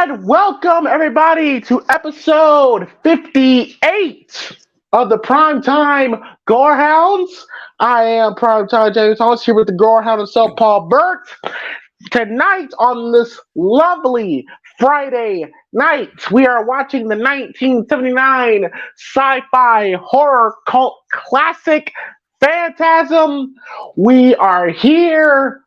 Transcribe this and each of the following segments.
And welcome everybody to episode 58 of the Primetime Gorehounds. I am Primetime James Thomas here with the Gorehound himself, Paul Burt. Tonight on this lovely Friday night, we are watching the 1979 sci-fi horror cult classic Phantasm. We are here,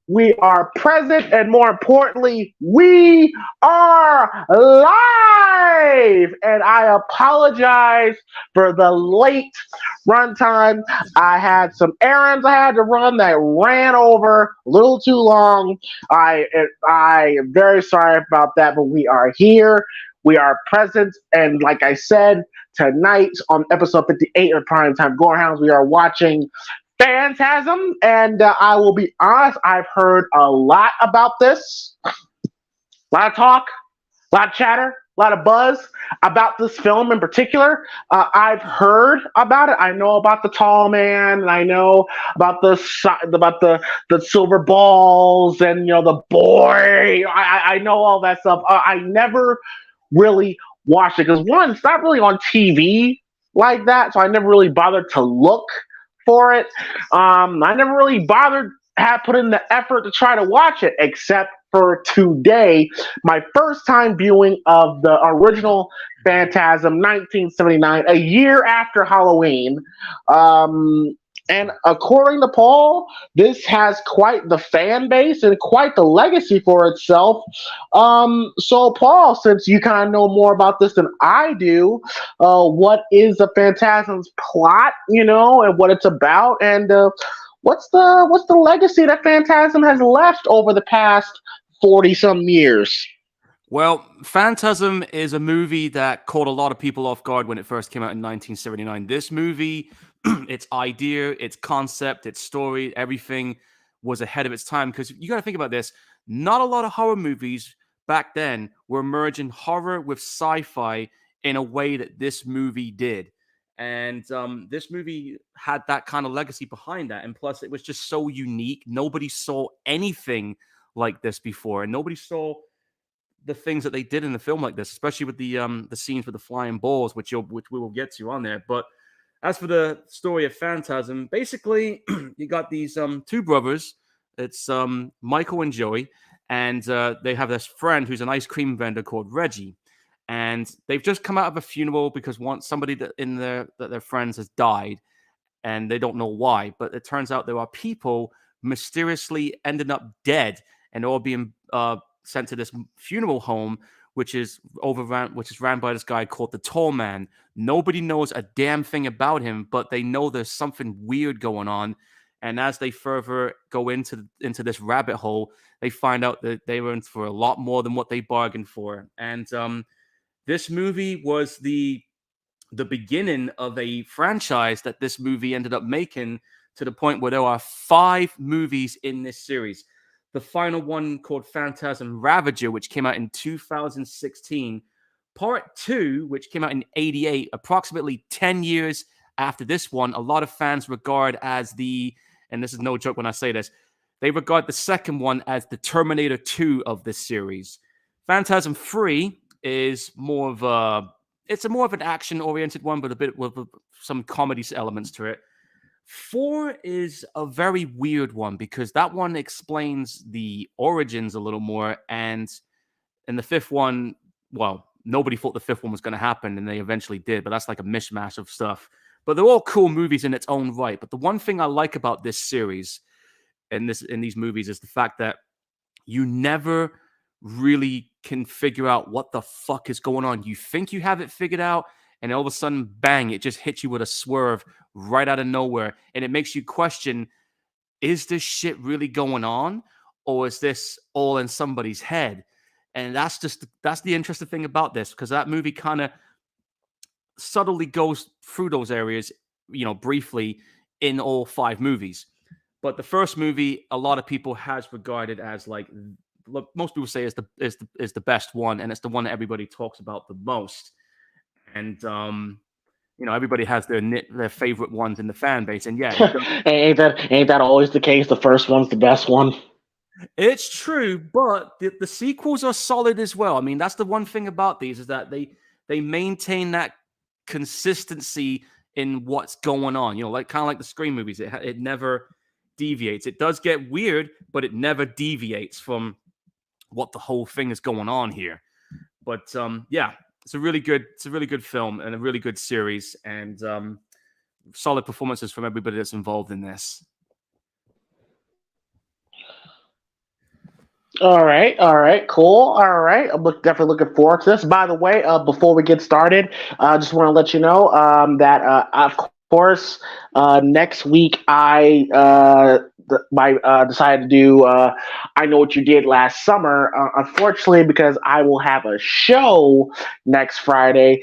we are present, and more importantly, we are live. And I apologize for the late runtime. I had some errands I had to run that ran over a little too long. I am very sorry about that, but we are here. We are present, and like I said, tonight on episode 58 of Primetime Gorehounds, we are watching Phantasm, and I will be honest, I've heard a lot about this. A lot of talk, a lot of chatter, a lot of buzz about this film in particular. I've heard about it. I know about the tall man, and I know about the silver balls, and the boy. I know all that stuff. I never really watched it because one, it's not really on TV like that, so I never really bothered to look for it. I never really bothered have put in the effort to try to watch it, except for today, my first time viewing of the original Phantasm, 1979, a year after Halloween. And according to Paul, this has quite the fan base and quite the legacy for itself. So, Paul, since you kind of know more about this than I do, what is the Phantasm's plot, and what it's about, and what's the legacy that Phantasm has left over the past 40 some years? Well, Phantasm is a movie that caught a lot of people off guard when it first came out in 1979. This movie, its idea, its concept, its story, everything was ahead of its time, because you got to think about this. Not a lot of horror movies back then were merging horror with sci-fi in a way that this movie did. And this movie had that kind of legacy behind that. And plus, it was just so unique. Nobody saw anything like this before. And nobody saw the things that they did in the film like this, especially with the scenes with the flying balls, which we will get to on there. But as for the story of Phantasm, basically, you got these two brothers. It's Michael and Joey. And they have this friend who's an ice cream vendor called Reggie. And they've just come out of a funeral because somebody that their friends has died, and they don't know why. But it turns out there are people mysteriously ended up dead, and all being sent to this funeral home, which is ran by this guy called the Tall Man. Nobody knows a damn thing about him, but they know there's something weird going on. And as they further go into this rabbit hole, they find out that they were in for a lot more than what they bargained for. And this movie was the beginning of a franchise that this movie ended up making, to the point where there are 5 movies in this series. The final one, called Phantasm Ravager, which came out in 2016. Part 2, which came out in 88, approximately 10 years after this one. A lot of fans regard as and this is no joke when I say this, they regard the second one as the Terminator 2 of this series. Phantasm 3 is more of an action-oriented one, but a bit with some comedy elements to it. 4 is a very weird one, because that one explains the origins a little more, and in the 5th one, well, nobody thought the 5th one was going to happen, and they eventually did, but that's like a mishmash of stuff. But they're all cool movies in its own right. But the one thing I like about this series and these movies is the fact that you never really can figure out what the fuck is going on. You think you have it figured out, and all of a sudden, bang, it just hits you with a swerve right out of nowhere. And it makes you question, is this shit really going on? Or is this all in somebody's head? And that's the interesting thing about this, because that movie kind of subtly goes through those areas, briefly in all 5 movies. But the first movie, a lot of people has regarded as most people say is the best one, and it's the one that everybody talks about the most. And everybody has their favorite ones in the fan base, and yeah, ain't that always the case? The first one's the best one. It's true, but the sequels are solid as well. I mean, that's the one thing about these is that they maintain that consistency in what's going on. You know, like kind of like the Scream movies. It never deviates. It does get weird, but it never deviates from what the whole thing is going on here. But yeah, it's a really good film and a really good series, and solid performances from everybody that's involved in this. All right, cool. All right, definitely looking forward to this. By the way, before we get started, I just want to let you know that, of course, next week I decided to do I Know What You Did Last Summer. Unfortunately, because I will have a show next Friday.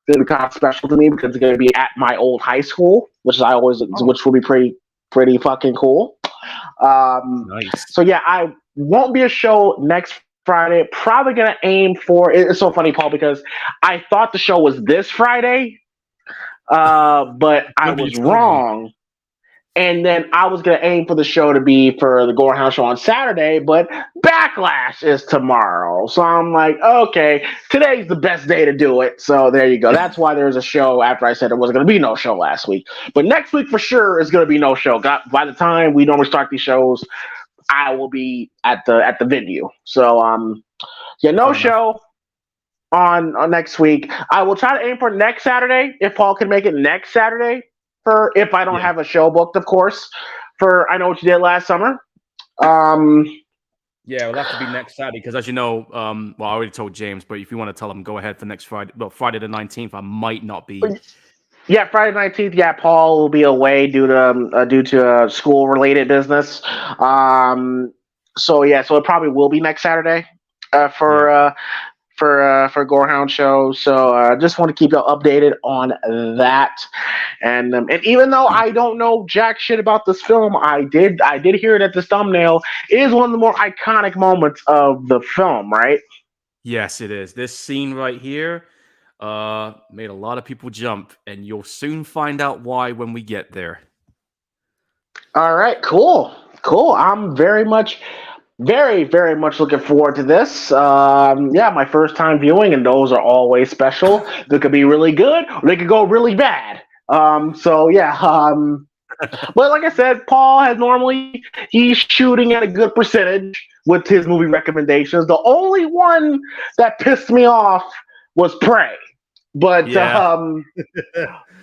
It's going to be kind of special to me because it's going to be at my old high school, which will be pretty fucking cool. Nice. So yeah, I won't be a show next Friday. Probably gonna aim for. It's so funny, Paul, because I thought the show was this Friday, but I Remember you was told me. wrong. And then I was gonna aim for the show to be for the Gorehounds show on Saturday, but Backlash is tomorrow. So I'm like, okay, today's the best day to do it. So there you go. That's why there's a show after I said there wasn't gonna be no show last week. But next week for sure is gonna be no show. By the time we normally start these shows, I will be at the venue. So yeah, no Fair enough. show on next week. I will try to aim for next Saturday if Paul can make it next Saturday. For if I don't Yeah. have a show booked, of course. For I Know What You Did Last Summer. Um, Yeah, it'll have to be next Saturday because, as you know, well, I already told James, but if you want to tell him, go ahead for next Friday. Well, Friday the 19th, I might not be. yeah, Friday 19th. Yeah, Paul will be away due to school related business. So yeah, so it probably will be next Saturday. Uh, Yeah. for uh, for Gorehound show. So just want to keep you updated on that. And even though I don't know jack shit about this film, I did hear that this thumbnail is one of the more iconic moments of the film, right? Yes, it is. This scene right here made a lot of people jump, and you'll soon find out why when we get there. All right, cool, cool. I'm very much looking forward to this. Yeah, my first time viewing, and those are always special. They could be really good, or they could go really bad. So yeah, but like I said, Paul has normally he's shooting at a good percentage with his movie recommendations. The only one that pissed me off was Prey, but Yeah.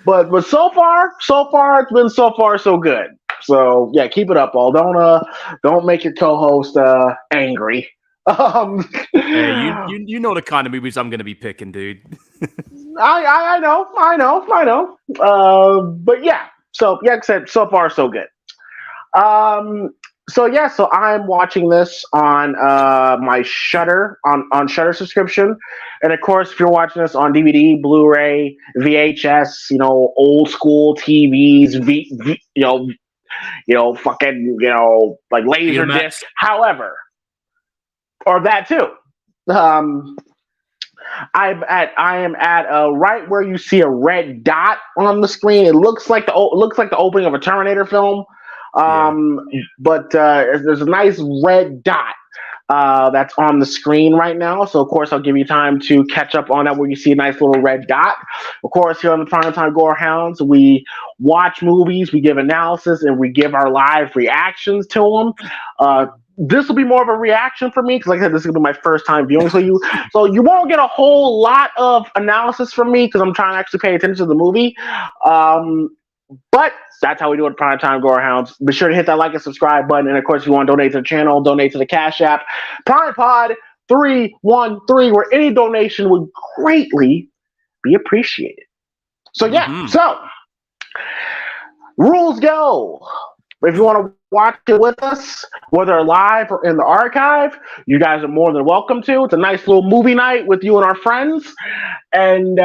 but so far it's been so far so good. So yeah, keep it up, Paul. Don't make your co-host angry. Um, Hey, you know the kind of movies I'm going to be picking, dude. I know. But yeah, so yeah, except so far so good. Um, so yeah, so I'm watching this on my Shutter on Shutter subscription, and of course, if you're watching this on DVD, Blu-ray, VHS, old school TVs, fucking, like laser disc, Betamax. however, or that too. Um, I am at right where you see a red dot on the screen. It looks like the opening of a Terminator film. Yeah. But there's a nice red dot that's on the screen right now. So of course I'll give you time to catch up on that where you see a nice little red dot. Of course, here on the Primetime Gorehounds, we watch movies, we give analysis, and we give our live reactions to them. This will be more of a reaction for me because, like I said, this is gonna be my first time viewing. So you won't get a whole lot of analysis from me because I'm trying to actually pay attention to the movie. But that's how we do it at Primetime Gorehounds. Be sure to hit that like and subscribe button. And of course, if you want to donate to the channel, donate to the Cash App. PrimePod 313, where any donation would greatly be appreciated. So yeah, Mm-hmm. so rules go. If you want to watch it with us, whether live or in the archive, you guys are more than welcome to. It's a nice little movie night with you and our friends. And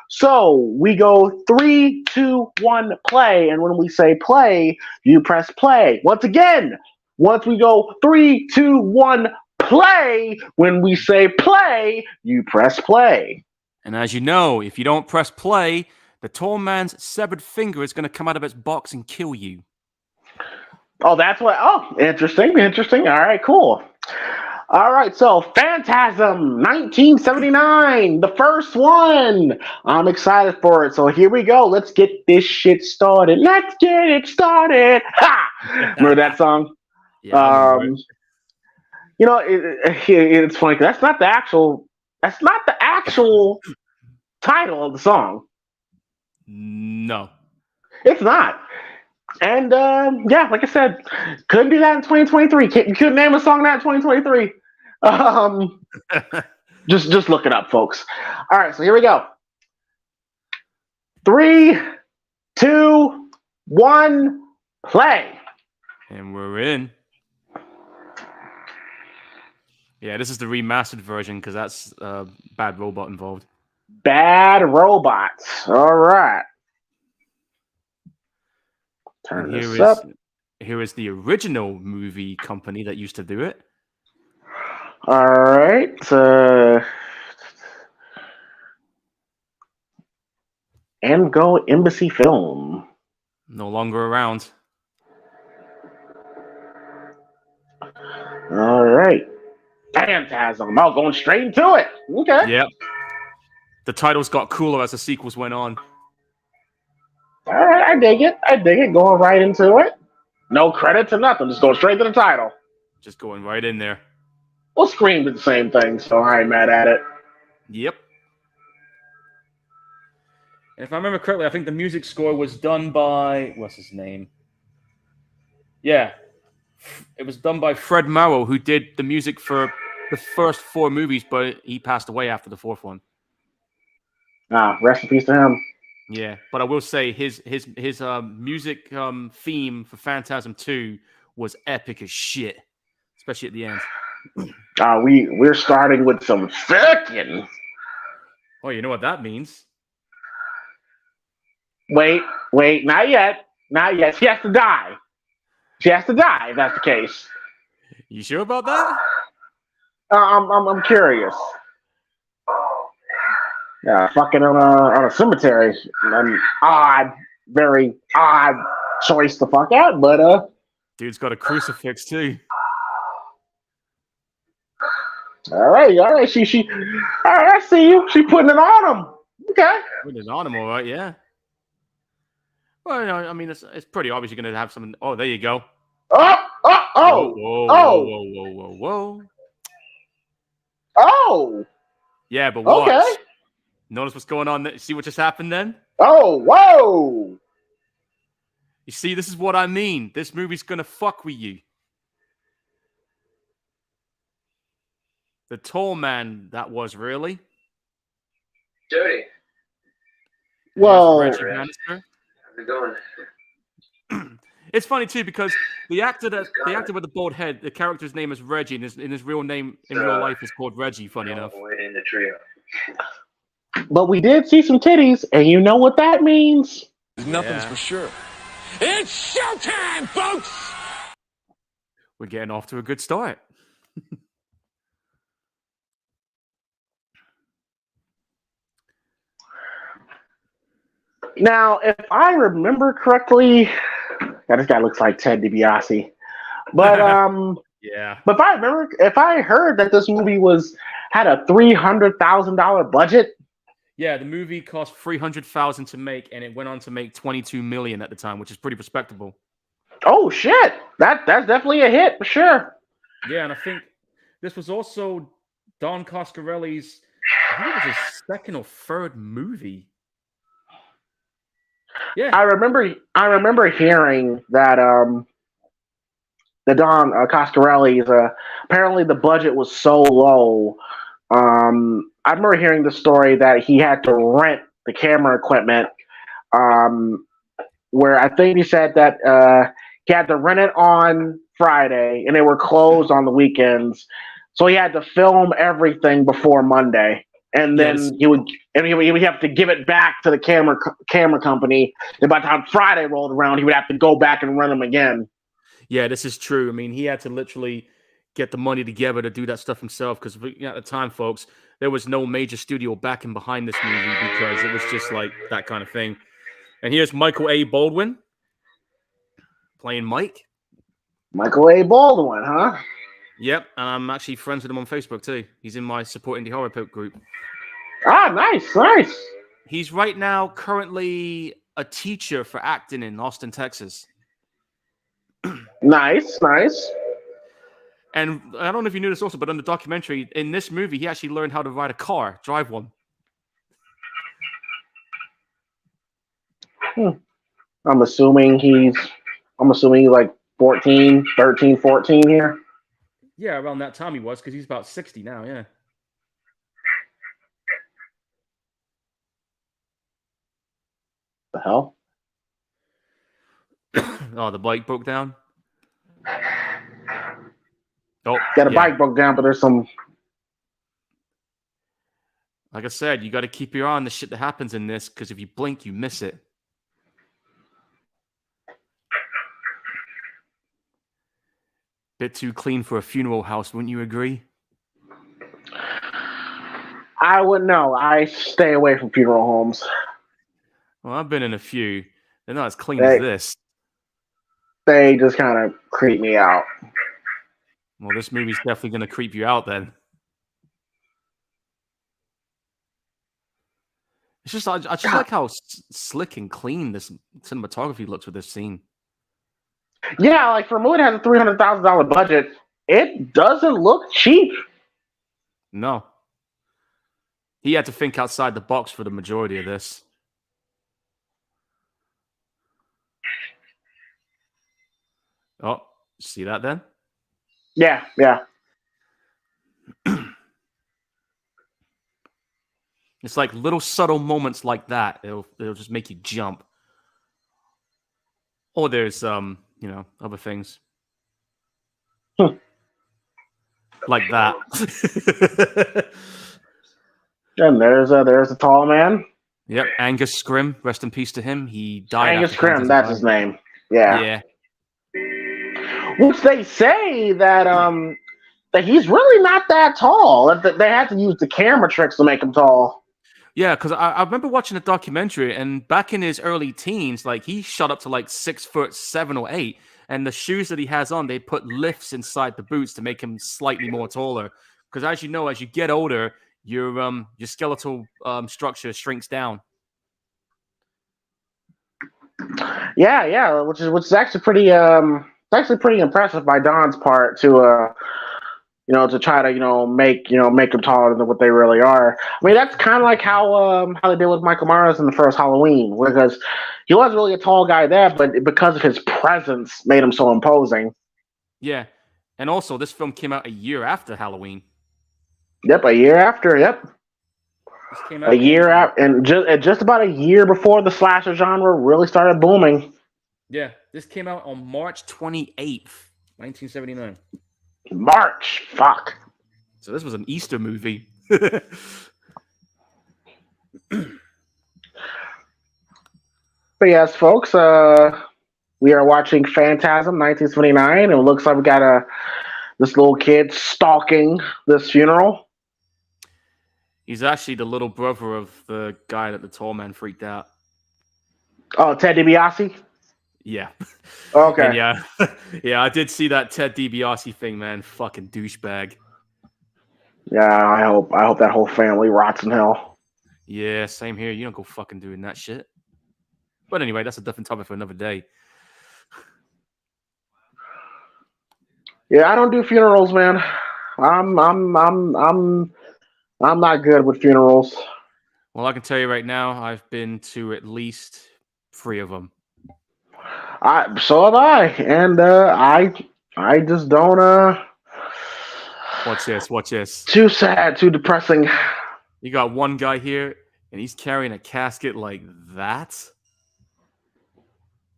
so we go 3, 2, 1, play. And when we say play, you press play. Once again, once we go 3, 2, 1, play, when we say play, you press play. And as you know, if you don't press play, the tall man's severed finger is going to come out of its box and kill you. Oh, that's what. Oh, interesting. Interesting. All right, cool. All right, so Phantasm 1979, the first one. I'm excited for it. So here we go. Let's get this shit started. Let's get it started. Ha! Remember that song? Yeah, I remember it. Um, it's funny 'cause that's not the actual. That's not the actual title of the song. No. It's not. And yeah, like I said, couldn't do that in 2023. You couldn't name a song that in 2023. Um, just look it up, folks. All right, so here we go. 3, 2, 1, play. And we're in. Yeah, this is the remastered version because that's Bad Robot involved. Bad Robots. All right. Turn And this up. here is the original movie company that used to do it. All right. Go Embassy Film. No longer around. All right. Phantasm. Oh, going straight into it. Okay. Yep. The titles got cooler as the sequels went on. All right, I dig it. I dig it. Going right into it. No credits or nothing. Just go straight to the title. Just going right in there. Well, Scream did the same thing, so I ain't mad at it. Yep. And if I remember correctly, I think the music score was done by what's his name? Yeah, it was done by Fred Morrow, who did the music for the first 4 movies, but he passed away after the 4th one. Rest in peace to him. Yeah, but I will say his music theme for Phantasm 2 was epic as shit, especially at the end. We're starting with some fucking. Oh, you know what that means? Wait, not yet. Not yet. She has to die. She has to die if that's the case. You sure about that? I'm curious. Yeah, fucking on a cemetery. Very odd choice to fuck out, but dude's got a crucifix too. All right. She. All right, I see you. She putting it on him. Okay. Putting it on him, all right, yeah. Well, you know, I mean, it's pretty obvious you're going to have something. Oh, there you go. Whoa. Oh. Yeah, but watch. Okay. Notice what's going on. See what just happened then? Oh, whoa. You see, this is what I mean. This movie's going to fuck with you. The tall man that was, really? Jody. Well, Reggie Bannister. How's it going? It's funny too because the actor with the bald head, the character's name is Reggie, and his real name in real life is called Reggie. Funny enough. Waiting the trio. But we did see some titties, and you know what that means. Nothing's for sure. It's showtime, folks! We're getting off to a good start. Now, if I remember correctly, God, this guy looks like Ted DiBiase. But yeah. But if I heard that this movie had a $300,000 budget. Yeah, the movie cost $300,000 to make, and it went on to make $22 million at the time, which is pretty respectable. Oh shit, that's definitely a hit for sure. Yeah, and I think this was also Don Coscarelli's. I think it was his second or third movie. Yeah, I remember hearing that the Don Coscarelli's apparently the budget was so low. I remember hearing the story that he had to rent the camera equipment. Where I think he said that he had to rent it on Friday and they were closed on the weekends, so he had to film everything before Monday. And then he would have to give it back to the camera company. And by the time Friday rolled around, he would have to go back and run them again. Yeah, this is true. I mean, he had to literally get the money together to do that stuff himself because at the time, folks, there was no major studio backing behind this movie because it was just like that kind of thing. And here's Michael A. Baldwin playing Mike. Michael A. Baldwin, huh? Yep, and I'm actually friends with him on Facebook too. He's in my Support Indie Horror group. Ah, nice. He's right now currently a teacher for acting in Austin, Texas. Nice. And I don't know if you knew this also, but in the documentary, in this movie, he actually learned how to ride a car, drive one. I'm assuming he's like 14, 13, 14 here. Yeah, around that time he was, because he's about 60 now, yeah. The hell? Oh, the bike broke down? Oh, Yeah, the bike broke down, but there's some... Like I said, you got to keep your eye on the shit that happens in this, because if you blink, you miss it. Bit too clean for a funeral house, wouldn't you agree? I wouldn't know. I stay away from funeral homes. Well, I've been in a few. They're not as clean as this. They just kind of creep me out. Well, this movie's definitely going to creep you out then. It's just, I just like how slick and clean this cinematography looks with this scene. Yeah, like for a movie that has a $300,000 budget, it doesn't look cheap. No. He had to think outside the box for the majority of this. Oh, see that then? Yeah. It's like little subtle moments like that. It'll just make you jump. Or there's other things. Like that. And there's a tall man. Yep, Angus Scrim. Rest in peace to him. He died. Angus Scrim, that's his name. Yeah. Which they say that he's really not that tall. That they had to use the camera tricks to make him tall. Yeah, because I remember watching a documentary, and back in his early teens, like he shot up to like 6'7" or 8", and the shoes that he has on, they put lifts inside the boots to make him slightly more taller. Because as you know, as you get older, your skeletal structure shrinks down. Yeah, which is actually pretty impressive by Don's part to try to make them taller than what they really are. I mean, that's kind of like how they did with Michael Myers in the first Halloween, because he wasn't really a tall guy there, but because of his presence, made him so imposing. Yeah, and also this film came out a year after Halloween. Yep, a year after. Yep, a year out, and just about a year before the slasher genre really started booming. Yeah, this came out on March 28th, 1979. March, fuck. So this was an Easter movie. But yes, folks, we are watching Phantasm 1979, and it looks like we got this little kid stalking this funeral. He's actually the little brother of the guy that the tall man freaked out. Oh, Ted DiBiase? Yeah. Okay. And yeah, I did see that Ted DiBiase thing, man. Fucking douchebag. Yeah, I hope that whole family rots in hell. Yeah, same here. You don't go fucking doing that shit. But anyway, that's a different topic for another day. Yeah, I don't do funerals, man. I'm not good with funerals. Well, I can tell you right now, I've been to at least 3 of them. So have I, and I just don't. Watch this. Too sad, too depressing. You got one guy here, and he's carrying a casket like that.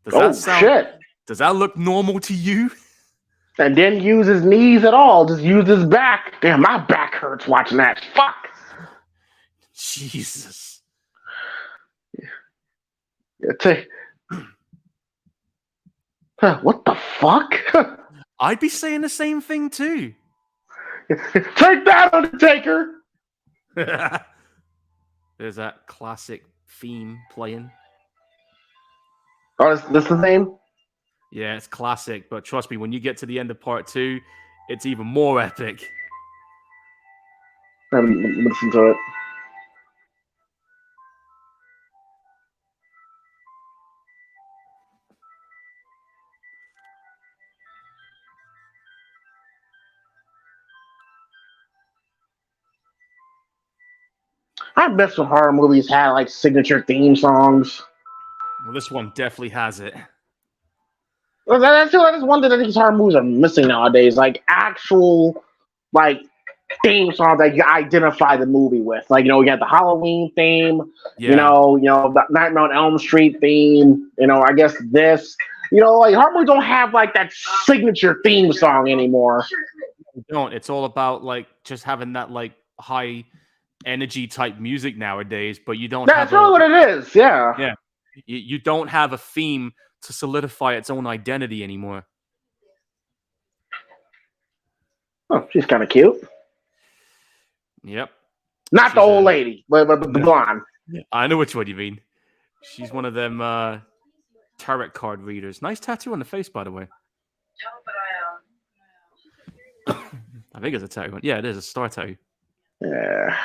Shit! Does that look normal to you? And didn't use his knees at all. Just used his back. Damn, my back hurts watching that. Fuck. Jesus. What the fuck? I'd be saying the same thing too. Take that, Undertaker! There's that classic theme playing. Oh, is this the name? Yeah, it's classic. But trust me, when you get to the end of part 2, it's even more epic. Listen to it. I miss when horror movies had like signature theme songs. Well, this one definitely has it. I feel like that's one thing that these horror movies are missing nowadays. Like actual, like theme songs that you identify the movie with. Like, you got the Halloween theme. Yeah. The Nightmare on Elm Street theme. I guess this. Like horror movies don't have like that signature theme song anymore. You don't. It's all about like just having that like high energy type music nowadays, but you don't have That's really what it is. Yeah. Yeah. You don't have a theme to solidify its own identity anymore. Oh, she's kind of cute. Yep. Not the old lady, but the blonde. I know which one you mean. She's one of them tarot card readers. Nice tattoo on the face, by the way. I think it's a tattoo. Yeah, it is a star tattoo. Yeah.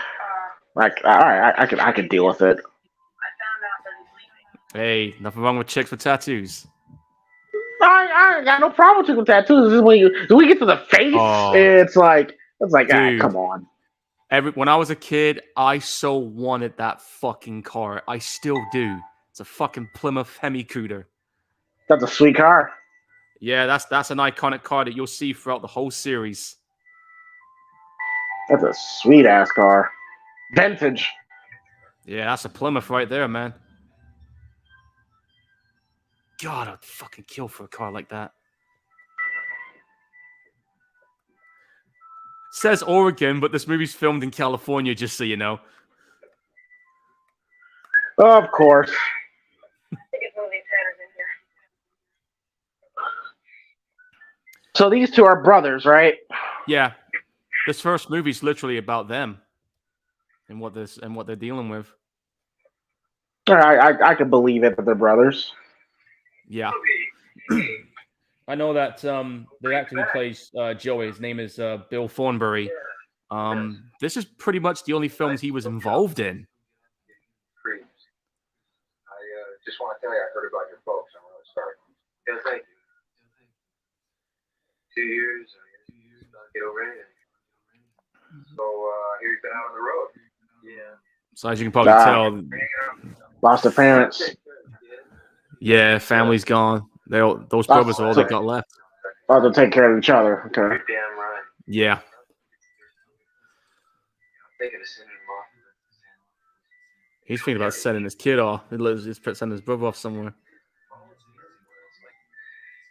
Like, all right, I could deal with it. Hey, nothing wrong with chicks with tattoos. I ain't got no problem with tattoos. This is when we get to the face, it's like, come on. When I was a kid, I so wanted that fucking car. I still do. It's a fucking Plymouth Hemi-Cooter. That's a sweet car. Yeah, that's an iconic car that you'll see throughout the whole series. That's a sweet ass car. Vintage. Yeah, that's a Plymouth right there, man. God, I'd fucking kill for a car like that. Says Oregon, but this movie's filmed in California, just so you know. Of course. So these two are brothers, right? Yeah. This first movie's literally about them and what they're dealing with. I could believe it that they're brothers. Yeah. I know that the actor who plays Joey, his name is Bill Thornbury. This is pretty much the only films he was involved in. I just want to tell you, I heard about your folks. I'm really sorry. Yeah, thank you. 2 years, get over it. So here you've been out on the road. Yeah. So as you can probably tell, lost their parents. Yeah, family's gone. Those brothers are all they got left. About to take care of each other. Okay. You're damn right. Yeah. I'm thinking of sending him off. He's thinking about sending his kid off. He's sending his brother off somewhere.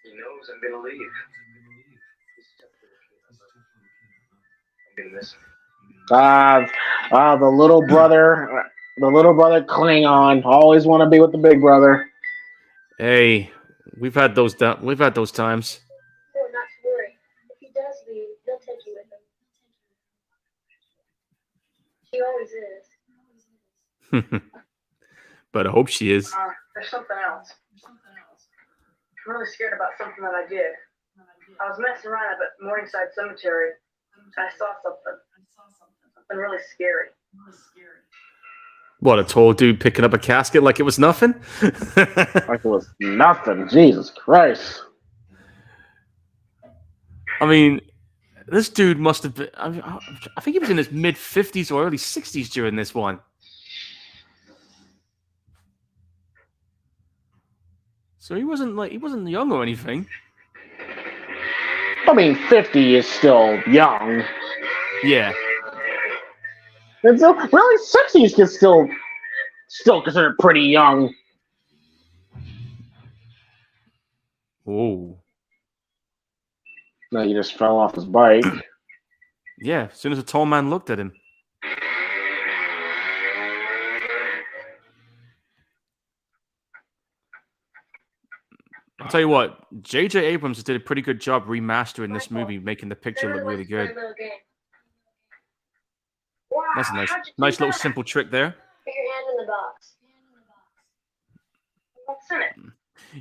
He knows I'm gonna leave. I'm gonna miss him. The little brother Klingon. Always want to be with the big brother. Hey, we've had those times. No, not to worry. If he does leave, they'll take you with him. She always is. But I hope she is. There's something else. I'm really scared about something that I did. I was messing around up at Morningside Cemetery, and I saw something. Something really scary. What, a tall dude picking up a casket like it was nothing? Like it was nothing. Jesus Christ. I mean, this dude must have been... I think he was in his mid-50s or early 60s during this one. So he wasn't young or anything. I mean, 50 is still young. Yeah. And so, really, 60s is still considered pretty young. Oh. No, he just fell off his bike. Yeah, as soon as a tall man looked at him. I'll tell you what, J.J. Abrams did a pretty good job remastering this movie, making the picture look really good. That's a nice little simple trick there. Put your hand in the box. What's in it?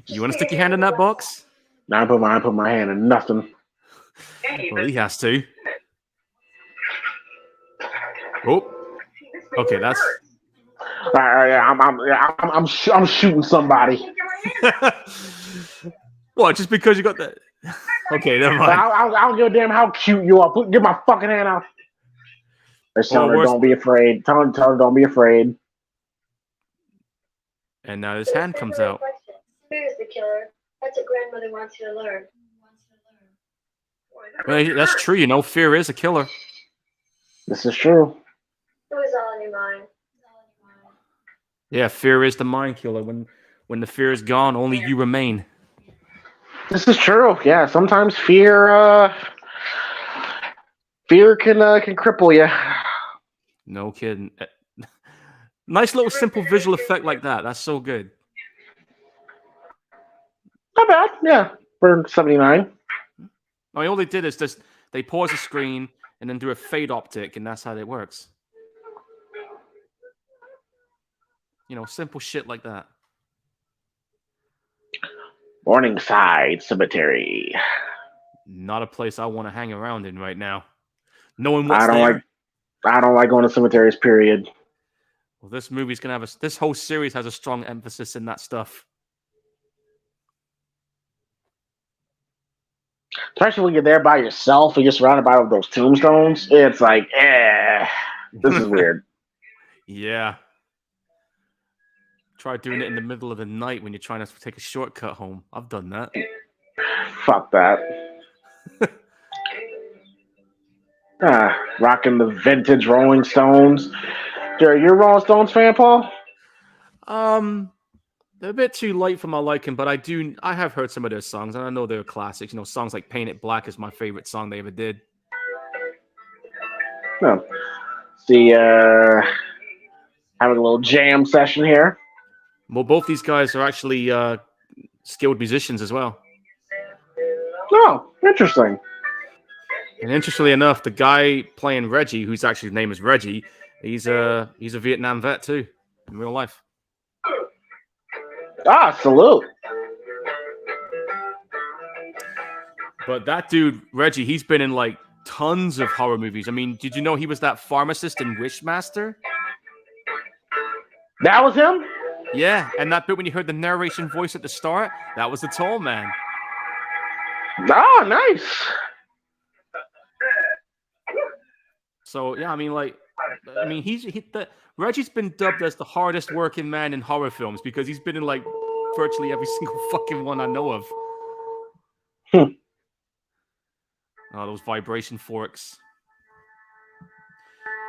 You want to stick your hand in that box? Now I put my hand in nothing. Hey, Well, he has to. Oh, okay, that's. All right, I'm shooting somebody. What? Just because you got that? Okay, never mind. I don't give a damn how cute you are. Get my fucking hand out. Let's tell Or her, worse- don't be afraid. Tell her, don't be afraid. And now his hand comes out. Fear is the killer. That's what grandmother wants you to learn. Well, that's true. You know, fear is a killer. This is true. It was all in your mind. Yeah, fear is the mind killer. When the fear is gone, only you remain. This is true. Yeah, sometimes fear can cripple you. No kidding. Nice little simple visual effect like that. That's so good. Not bad. Yeah, for 79. All they did is just they pause the screen and then do a fade optic, and that's how it works. You know, simple shit like that. Morningside Cemetery. Not a place I want to hang around in right now. Knowing what's there. I don't like going to cemeteries. Period. Well, this movie's gonna have this whole series has a strong emphasis in that stuff. Especially when you're there by yourself and you're surrounded by all those tombstones. It's like, this is weird. Yeah. Try doing it in the middle of the night when you're trying to take a shortcut home. I've done that. Fuck that. Rocking the vintage Rolling Stones. Jerry, you're a Rolling Stones fan, Paul? They're a bit too light for my liking, but I have heard some of their songs, and I know they're classics. You know, songs like "Paint It Black" is my favorite song they ever did. No. See, having a little jam session here. Well, both these guys are actually skilled musicians as well. Oh, interesting. And interestingly enough, the guy playing Reggie, whose actually name is Reggie, he's a Vietnam vet too, in real life. Salute. But that dude, Reggie, he's been in like tons of horror movies. I mean, did you know he was that pharmacist in Wishmaster? That was him? Yeah, and that bit when you heard the narration voice at the start, that was the tall man. Oh, nice. So yeah, I mean, Reggie's been dubbed as the hardest working man in horror films because he's been in like virtually every single fucking one I know of. Oh, those vibration forks.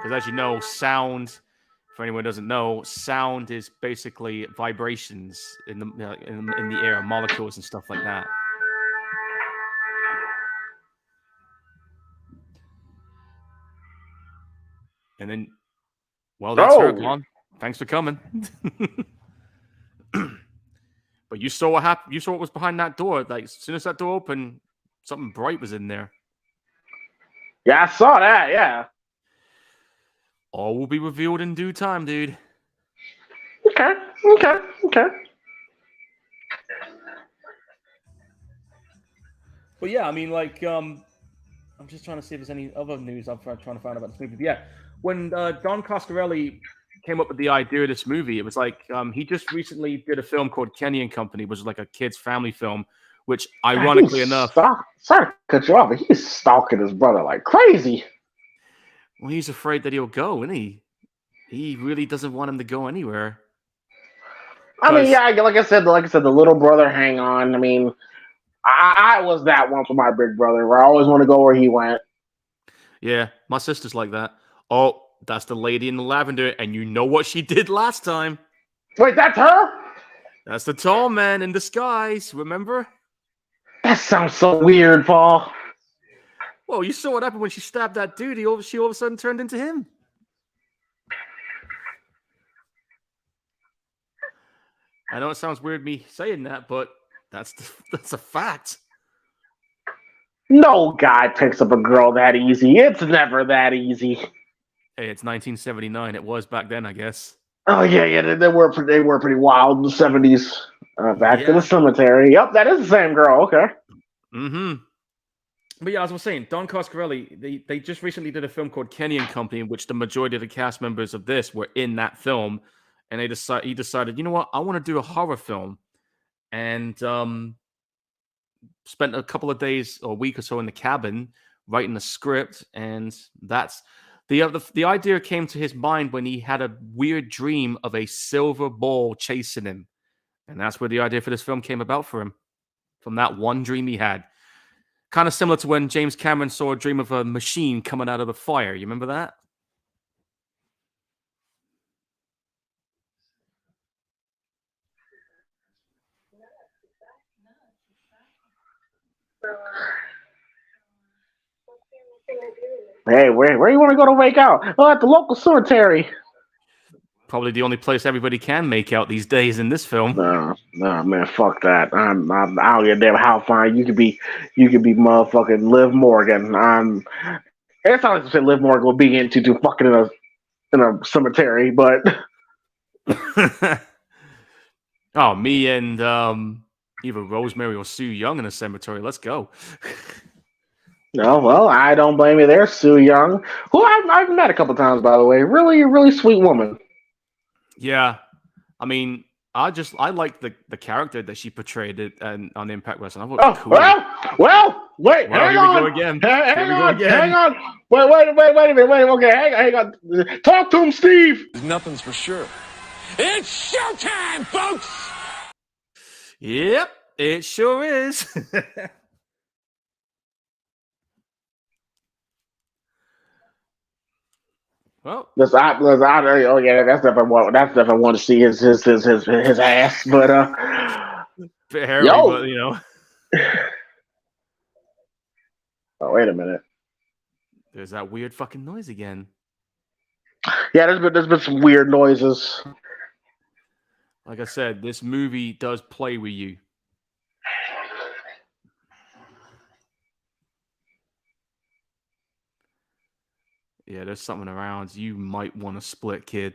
Because as you know, sound. For anyone who doesn't know, sound is basically vibrations in the air, molecules and stuff like that. And then, well, that's her gone. Thanks for coming. But you saw what happened. You saw what was behind that door. Like as soon as that door opened, something bright was in there. Yeah, I saw that. Yeah. All will be revealed in due time, dude. Okay. But yeah, I mean, like, I'm just trying to see if there's any other news I'm trying to find about this movie. But yeah, when Don Coscarelli came up with the idea of this movie, it was like he just recently did a film called Kenny and Company, which was like a kid's family film, which ironically enough... Sorry to cut you off, but he's stalking his brother like crazy. Well, he's afraid that he'll go, isn't he? He really doesn't want him to go anywhere. I mean, yeah, like I said, the little brother hang on. I mean, I was that one for my big brother, where I always want to go where he went. Yeah, my sister's like that. Oh, that's the lady in the lavender, and you know what she did last time. Wait, that's her? That's the tall man in disguise, remember? That sounds so weird, Paul. Well, you saw what happened when she stabbed that dude. She all of a sudden turned into him. I know it sounds weird me saying that, but that's a fact. No guy picks up a girl that easy. It's never that easy. Hey, it's 1979. It was back then, I guess. Oh yeah. They were pretty wild in the 70s. Back to the cemetery. Yep, that is the same girl. Okay. Mm-hmm. But yeah, as I was saying, Don Coscarelli, they just recently did a film called Kenny and Company, in which the majority of the cast members of this were in that film, and he decided, you know what, I want to do a horror film, and spent a couple of days or a week or so in the cabin writing the script, and that's the idea came to his mind when he had a weird dream of a silver ball chasing him, and that's where the idea for this film came about for him, from that one dream he had. Kind of similar to when James Cameron saw a dream of a machine coming out of the fire. You remember that? Hey, where you want to go to make out? Oh, at the local cemetery. Probably the only place everybody can make out these days in this film. No, man, fuck that. I don't give a damn how fine you could be. You could be motherfucking Liv Morgan. It's not like to say Liv Morgan will be into fucking in a cemetery, but oh, me and either Rosemary or Sue Young in a cemetery. Let's go. no, well, I don't blame you there, Sue Young, who I've met a couple times, by the way. Really, really sweet woman. Yeah, I mean, I like the character that she portrayed it and on Impact Wrestling. I thought, cool. Well, wait, hang here on. we go again. Hang on. Wait a minute. Wait, okay, hang on. Talk to him, Steve. Nothing's for sure. It's showtime, folks! Yep, it sure is. Well, Oh yeah, that's if I want. That's if I want to see his ass. But hairy, yo. but you know. Oh, wait a minute. There's that weird fucking noise again. Yeah, there's been some weird noises. Like I said, this movie does play with you. Yeah, there's something around. You might want to split, kid.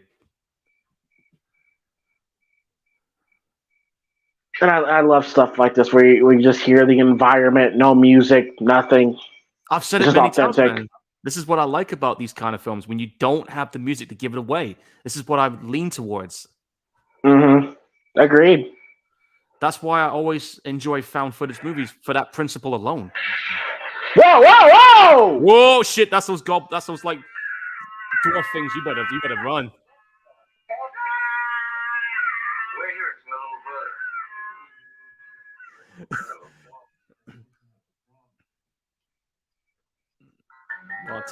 And I love stuff like this where you just hear the environment, no music, nothing. I've said it many times, man. This is what I like about these kind of films, when you don't have the music to give it away. This is what I lean towards. Mm-hmm. Agreed. That's why I always enjoy found footage movies, for that principle alone. Whoa! Whoa, shit, that's those like dwarf things. You better run. We're here, it's my little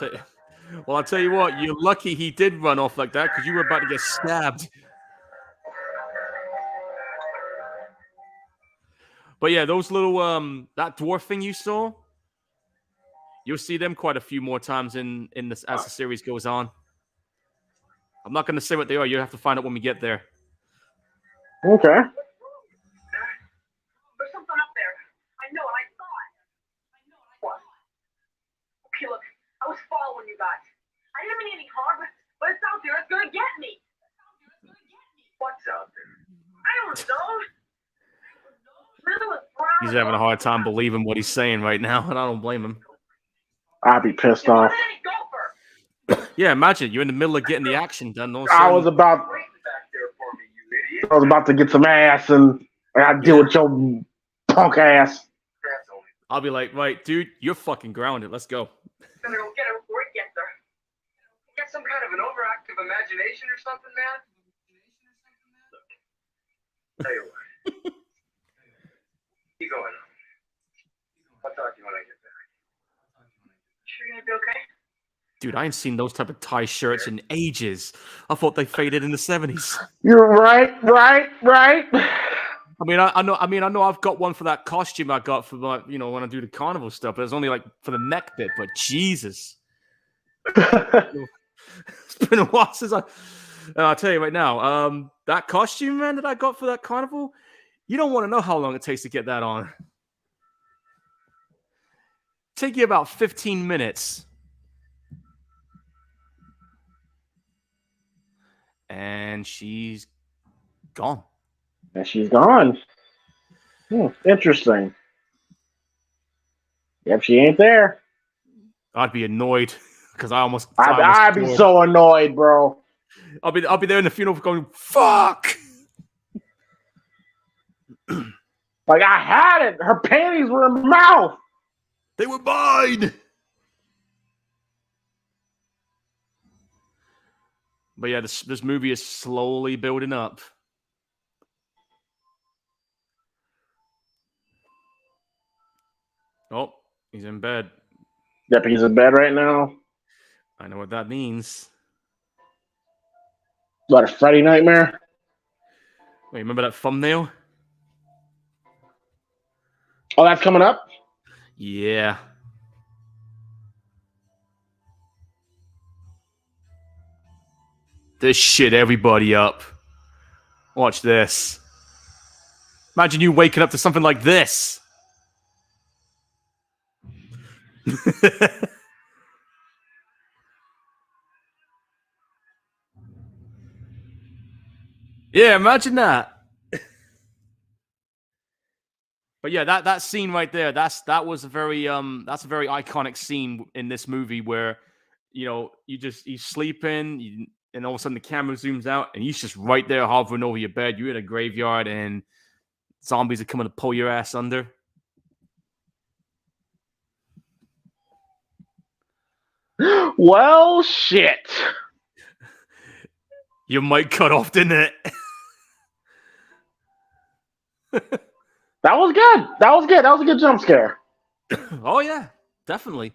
brother. I'll tell you what, you're lucky he did run off like that, because you were about to get stabbed. But yeah, those little that dwarf thing you saw, you'll see them quite a few more times in this as the series goes on. I'm not going to say what they are. You have to find out when we get there. Okay. There's something up there. I know it. I saw it. What? Okay, look. I was following you guys. I didn't mean any harm, but it's out there. It's gonna get me. What's out there? I don't know. He's having a hard time believing what he's saying right now, and I don't blame him. I'd be pissed off. Yeah, imagine you're in the middle of getting the action done. I was about to get some ass, and I deal with your punk ass. I'll be like, right, dude, you're fucking grounded. Let's go. Better go get her before it gets her. Get some kind of an overactive imagination or something, man? Look, tell you what. Keep going on. I'll talk to you when I get back. Sure you're gonna be okay? Dude, I ain't seen those type of tie shirts in ages. I thought they faded in the 70s. You're right. I know I've got one for that costume I got for my, when I do the carnival stuff, but it's only like for the neck bit, but Jesus. It's been a while since I'll tell you right now, that costume, man, that I got for that carnival, you don't want to know how long it takes to get that on. Take you about 15 minutes. And she's gone. And she's gone. Interesting. Yep, she ain't there. I'd be annoyed because I almost I'd be scored. so annoyed, bro. I'll be there in the funeral going, fuck. Like, I had it. Her panties were in my mouth. They were mine. But yeah, this movie is slowly building up. Oh, he's in bed. Yep, he's in bed right now. I know what that means. What, a Freddy nightmare? Wait, remember that thumbnail? Oh, that's coming up? Yeah. This shit everybody up. Watch this. Imagine you waking up to something like this. Yeah, imagine that. But yeah, that scene right there, that's a very iconic scene in this movie where, you know, he's sleeping, and all of a sudden the camera zooms out, and he's just right there hovering over your bed. You're in a graveyard, and zombies are coming to pull your ass under. Well, shit. Your mic cut off, didn't it? That was good. That was good. That was a good jump scare. Oh yeah, definitely.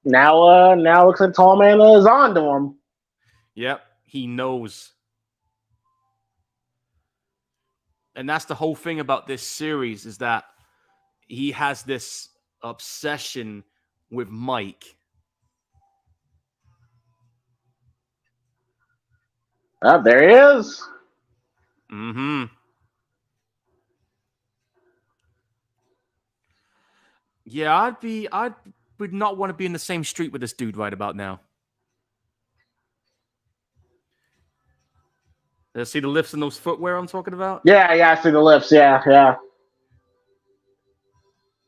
Now looks like Tall Man is on to him. Yep, he knows. And that's the whole thing about this series, is that he has this obsession with Mike. Oh, there he is. Mm-hmm. Yeah, I would not want to be in the same street with this dude right about now. See the lifts and those footwear I'm talking about? Yeah, I see the lifts. Yeah.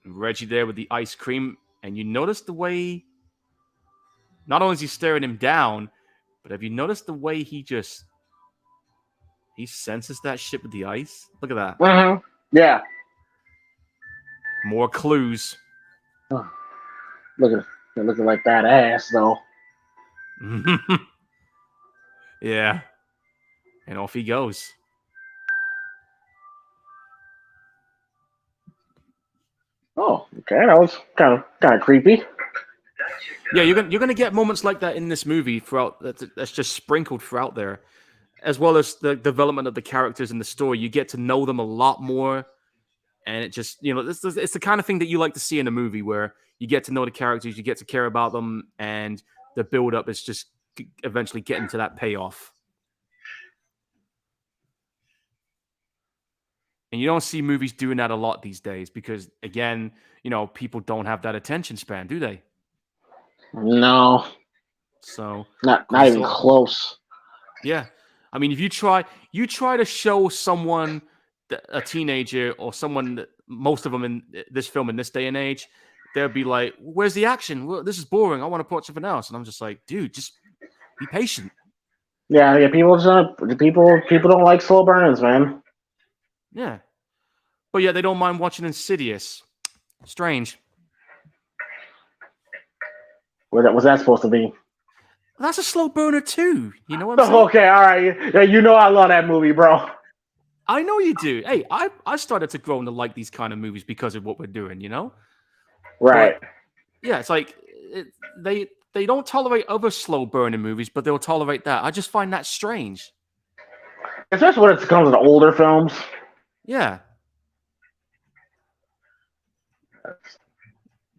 Reggie there with the ice cream, and you notice the way, not only is he staring him down, but have you noticed the way he senses that shit with the ice? Look at that. Mm-hmm. Yeah. More clues. Oh, looking like that ass though. Yeah. And off he goes. Oh, okay. That was kind of creepy. Yeah, you're gonna get moments like that in this movie throughout. That's just sprinkled throughout there, as well as the development of the characters in the story. You get to know them a lot more, and it just, you know, it's the kind of thing that you like to see in a movie where you get to know the characters, you get to care about them, and the build up is just eventually getting to that payoff. And you don't see movies doing that a lot these days because, again, you know, people don't have that attention span, do they? No. So Not even close. Yeah. I mean, if you try to show someone, a teenager or someone, most of them in this film in this day and age, they'll be like, where's the action? Well, this is boring. I want to watch something else. And I'm just like, dude, just be patient. Yeah, people don't like slow burns, man. Yeah. But yeah, they don't mind watching Insidious. Strange. What's that supposed to be? That's a slow burner too. You know what I'm saying? Okay, all right. Yeah, you know I love that movie, bro. I know you do. Hey, I started to grow to like these kind of movies because of what we're doing, you know? Right. But, yeah, it's like they don't tolerate other slow burning movies, but they'll tolerate that. I just find that strange. Especially when it comes to older films. Yeah.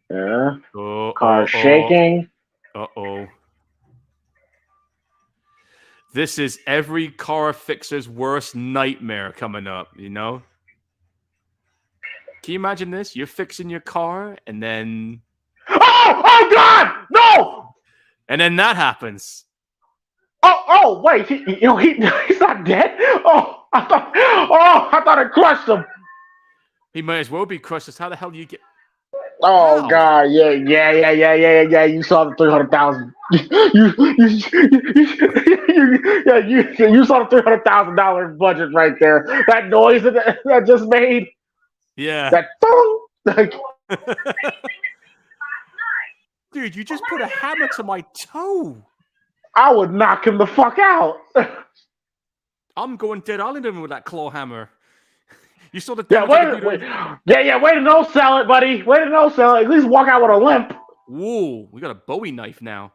Yeah. Car shaking. Uh-oh. This is every car fixer's worst nightmare coming up, you know? Can you imagine this? You're fixing your car, and then... Oh God! No! And then that happens. Oh, wait. He's not dead? I thought it crushed him. He might as well be crushed. How the hell do you get... Oh How? God, yeah. You saw the 300,000. You saw the $300,000 budget right there. That noise that just made Yeah. that thong. Like, Dude, you just put a hammer to my toe. I would knock him the fuck out. I'm going Dead Island with that claw hammer. You saw the Yeah, damage I could do wait. to- Yeah. Way to no sell it, buddy. Way to no sell it. At least walk out with a limp. Whoa, we got a Bowie knife now.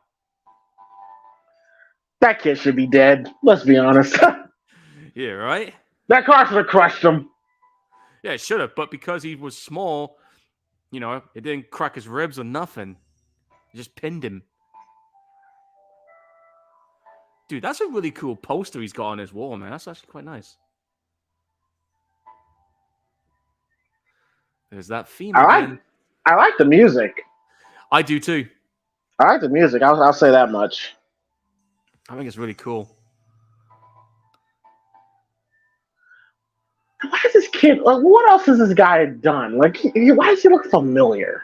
That kid should be dead. Let's be honest. Yeah, right? That car should have crushed him. Yeah, it should have, but because he was small, it didn't crack his ribs or nothing. It just pinned him. Dude, that's a really cool poster he's got on his wall, man. That's actually quite nice. There's that theme again. I like the music. I do too. I like the music. I'll say that much. I think it's really cool. Why is this kid? Like, what else has this guy done? Like, why does he look familiar?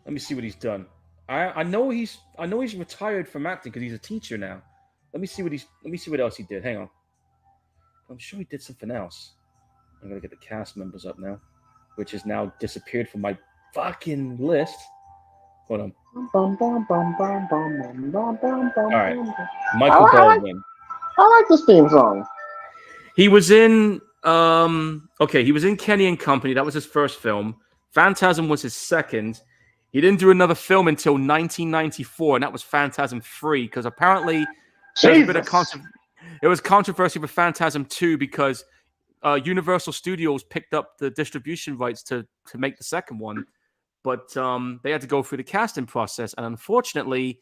Let me see what he's done. I know he's retired from acting because he's a teacher now. Let me see what else he did. Hang on. I'm sure he did something else. I'm gonna get the cast members up now, which has now disappeared from my fucking list. Hold on. All right, Michael Baldwin. I like this theme song. He was in he was in Kenny and Company. That was his first film. Phantasm was his second. He didn't do another film until 1994, and that was Phantasm 3, because apparently there was a bit of it was controversy with Phantasm 2 because Universal Studios picked up the distribution rights to make the second one, but they had to go through the casting process, and unfortunately,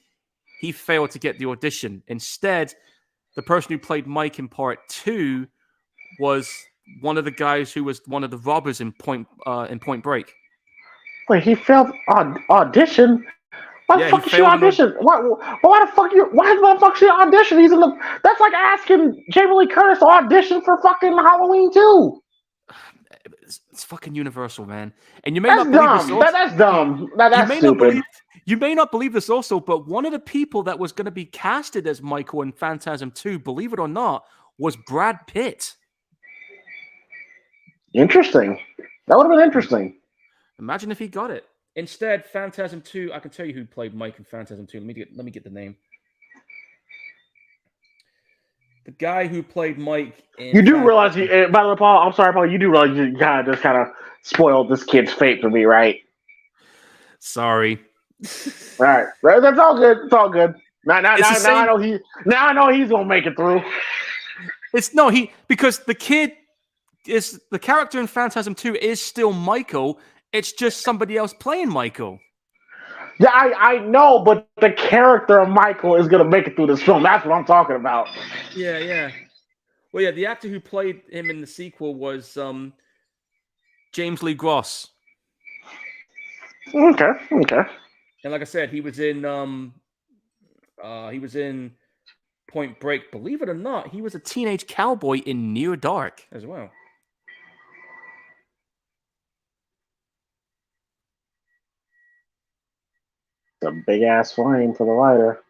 he failed to get the audition. Instead, the person who played Mike in part 2 was one of the guys who was one of the robbers in Point Break. Wait, he failed audition? Why the fuck should you audition? Why the fuck should you audition? That's like asking Jamie Lee Curtis to audition for fucking Halloween 2. It's fucking Universal, man. And you may not believe this. That's dumb. That's stupid. You may not believe this also, but one of the people that was going to be casted as Michael in Phantasm 2, believe it or not, was Brad Pitt. Interesting. That would have been interesting. Imagine if he got it. Instead, Phantasm 2, I can tell you who played Mike in Phantasm 2. Let me get the name. The guy who played Mike in You do realize, by the way, Paul, I'm sorry, Paul, you do realize you kind of spoiled this kid's fate for me, right? Sorry. All right. That's all good. It's all good. Now I know he's gonna make it through. Because the kid is the character in Phantasm 2 is still Michael. It's just somebody else playing Michael. Yeah, I know, but the character of Michael is gonna make it through this film. That's what I'm talking about. Yeah. Well, yeah, the actor who played him in the sequel was James Lee Gross. Okay. And like I said, he was in Point Break. Believe it or not, he was a teenage cowboy in Near Dark as well. It's a big ass flame for the lighter.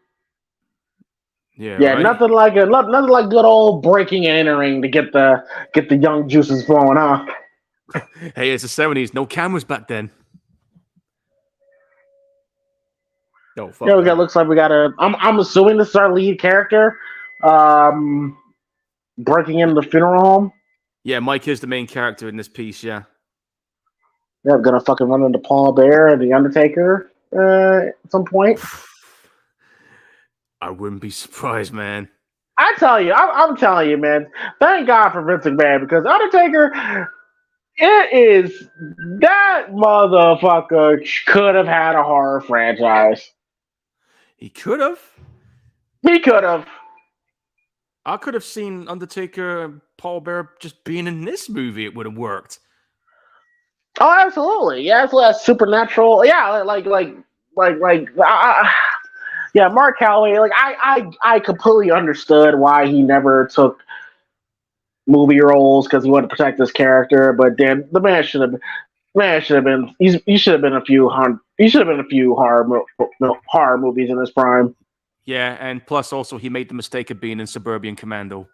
Yeah, right? nothing like good old breaking and entering to get the young juices flowing, huh? Hey, it's the 70s. No cameras back then. Oh, fuck. It looks like we got I'm assuming this is our lead character, breaking into the funeral home. Yeah, Mike is the main character in this piece. Yeah. Yeah, I'm gonna fucking run into Paul Bear and the Undertaker at some point. I wouldn't be surprised, man. I'm telling you, man. Thank God for Vince McMahon, because Undertaker, that motherfucker could have had a horror franchise. He could have. I could have seen Undertaker and Paul Bear just being in this movie. It would have worked. Oh, absolutely. Yeah, that's supernatural. Yeah, yeah, Mark Calloway. Like, I completely understood why he never took movie roles, because he wanted to protect his character. But then the man should have. Man, it should have been. You should have been a few hundred. You should have been a few horror movies in his prime. Yeah, and plus also he made the mistake of being in Suburban Commando.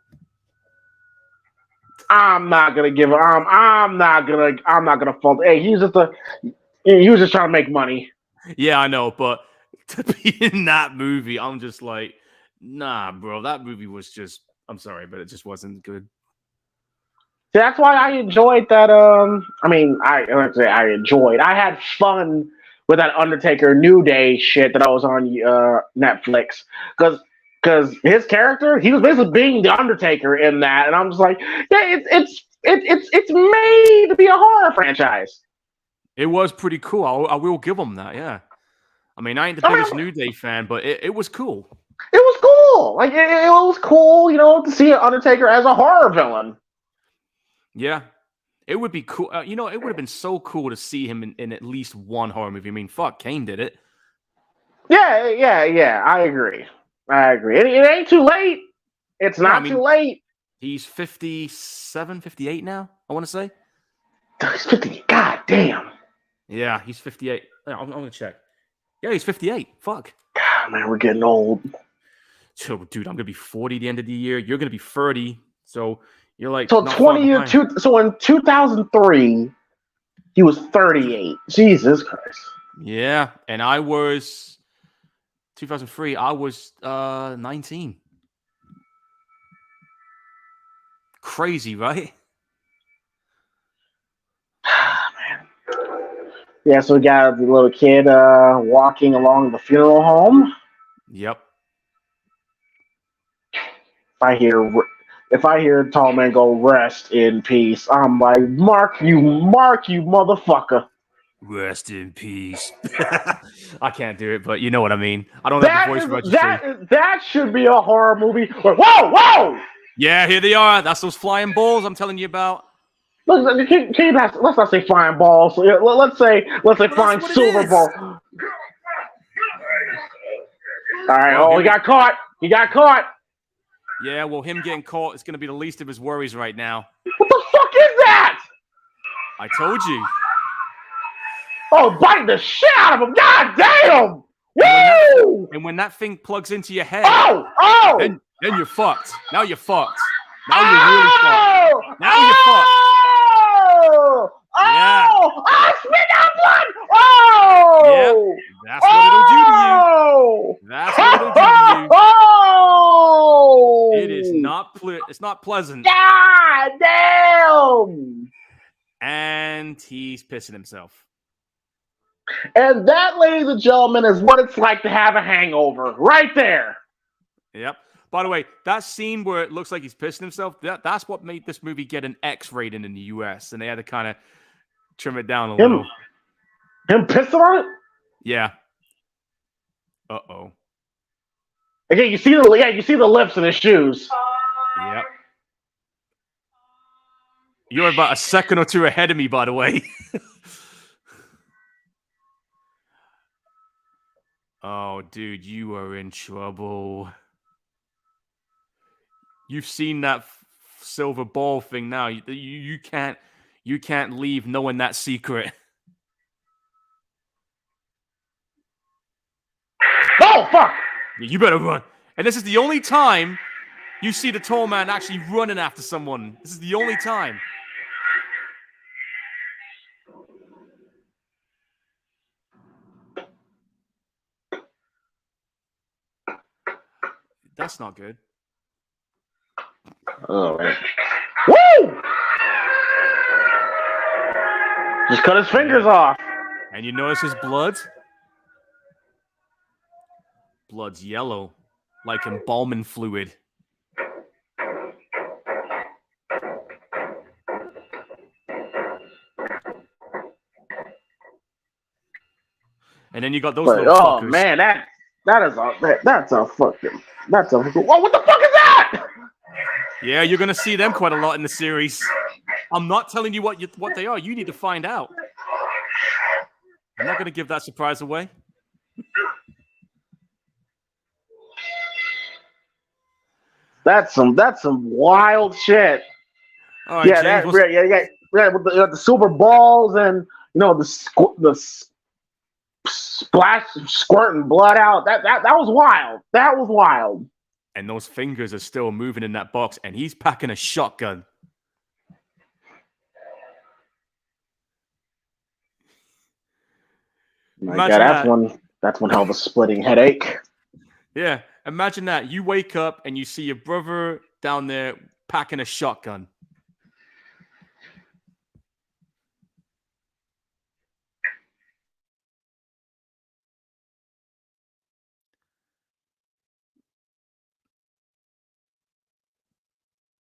I'm not gonna give. I'm not gonna. I'm not gonna fault. Hey, he was just trying to make money. Yeah, I know, but to be in that movie, I'm just like, nah, bro. That movie was just. I'm sorry, but it just wasn't good. See, that's why I enjoyed that. I mean, let's say I enjoyed. I had fun with that Undertaker New Day shit that I was on Netflix because his character, he was basically being the Undertaker in that, and I'm just like, yeah, it's made to be a horror franchise. It was pretty cool. I will give them that. Yeah. I mean, I ain't the biggest New Day fan, but it was cool. It was cool. Like it was cool, to see an Undertaker as a horror villain. Yeah. It would be cool. It would have been so cool to see him in at least one horror movie. I mean, fuck, Kane did it. Yeah. I agree. It ain't too late. It's not too late. He's 57, 58 now, I want to say. He's 50. God damn. Yeah, he's 58. I'm going to check. Yeah, he's 58. Fuck. God, man, we're getting old. So, dude, I'm going to be 40 at the end of the year. You're going to be 30. So, you're like... So, 20 years... So, in 2003, he was 38. Jesus Christ. Yeah, and I was... 2003, I was 19. Crazy, right? Man. Yeah, so we got the little kid walking along the funeral home. Yep. If I hear a tall man go, "Rest in peace," I'm like, mark you motherfucker. Rest in peace. I can't do it, but you know what I mean. I don't have the voice registry. That should be a horror movie. Whoa! Yeah, here they are. That's those flying balls I'm telling you about. Look, let's not say flying balls. Let's say flying silver ball. All right. Oh, he got caught. Yeah, well, him getting caught is going to be the least of his worries right now. What the fuck is that? I told you. Oh, biting the shit out of him. God damn. Woo! And when that thing plugs into your head, then you're fucked. Now you're fucked. Now you're really fucked. Now you're fucked. Yeah. Spit out blood! Oh! Yep. That's what it'll do to you. That's what it'll do to you. Oh! It is not it's not pleasant. God damn! And he's pissing himself. And that, ladies and gentlemen, is what it's like to have a hangover. Right there. Yep. By the way, that scene where it looks like he's pissing himself, that's what made this movie get an X rating in the US. And they had to kind of trim it down a little. Him pissing on it? Yeah. Uh-oh. Okay, you see the lips in his shoes. Yep. You're about a second or two ahead of me, by the way. Oh, dude, you are in trouble. You've seen that silver ball thing now. You can't leave knowing that secret. Oh, fuck! You better run. And this is the only time you see the tall man actually running after someone. This is the only time. That's not good. Oh, man. Woo! Just cut his fingers off. And you notice his blood? Blood's yellow, like embalming fluid. And then you got those little fuckers. Oh man, that's a fucking. Whoa, what the fuck is that? Yeah, you're gonna see them quite a lot in the series. I'm not telling you what they are. You need to find out. I'm not gonna give that surprise away. That's some wild shit. All right, Yeah, James, with the silver balls and splash squirting blood out. That was wild. That was wild. And those fingers are still moving in that box, and he's packing a shotgun. My God, that's one hell of a splitting headache. Yeah, imagine that. You wake up and you see your brother down there packing a shotgun.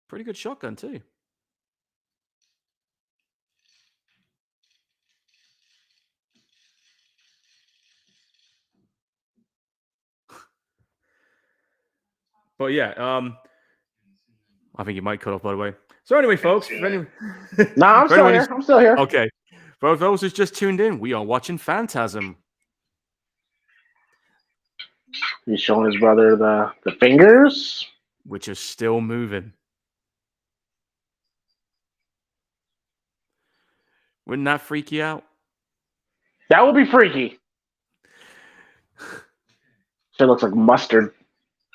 Pretty good shotgun, too. But yeah, I think you might cut off, by the way. So anyway, folks. No, I'm still here. I'm still here. Okay. For those who's just tuned in, we are watching Phantasm. He's showing his brother the fingers. Which are still moving. Wouldn't that freak you out? That would be freaky. Shit looks like mustard.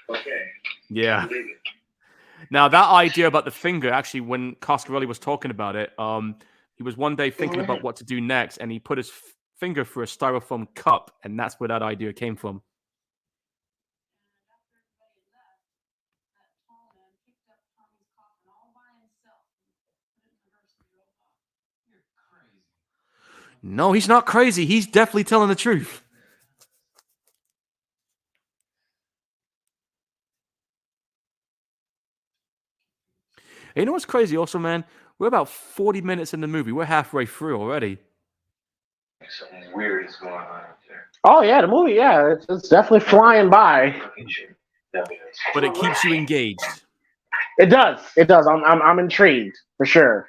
Okay. Yeah. Now, that idea about the finger, actually, when Coscarelli was talking about it, he was one day thinking about what to do next, and he put his finger through a styrofoam cup, and that's where that idea came from. No, he's not crazy. He's definitely telling the truth. You know what's crazy also, man? We're about 40 minutes in the movie. We're halfway through already. Something weird is going on up there. Oh, yeah, the movie, yeah. It's definitely flying by. But it keeps you engaged. It does. It does. I'm intrigued, for sure.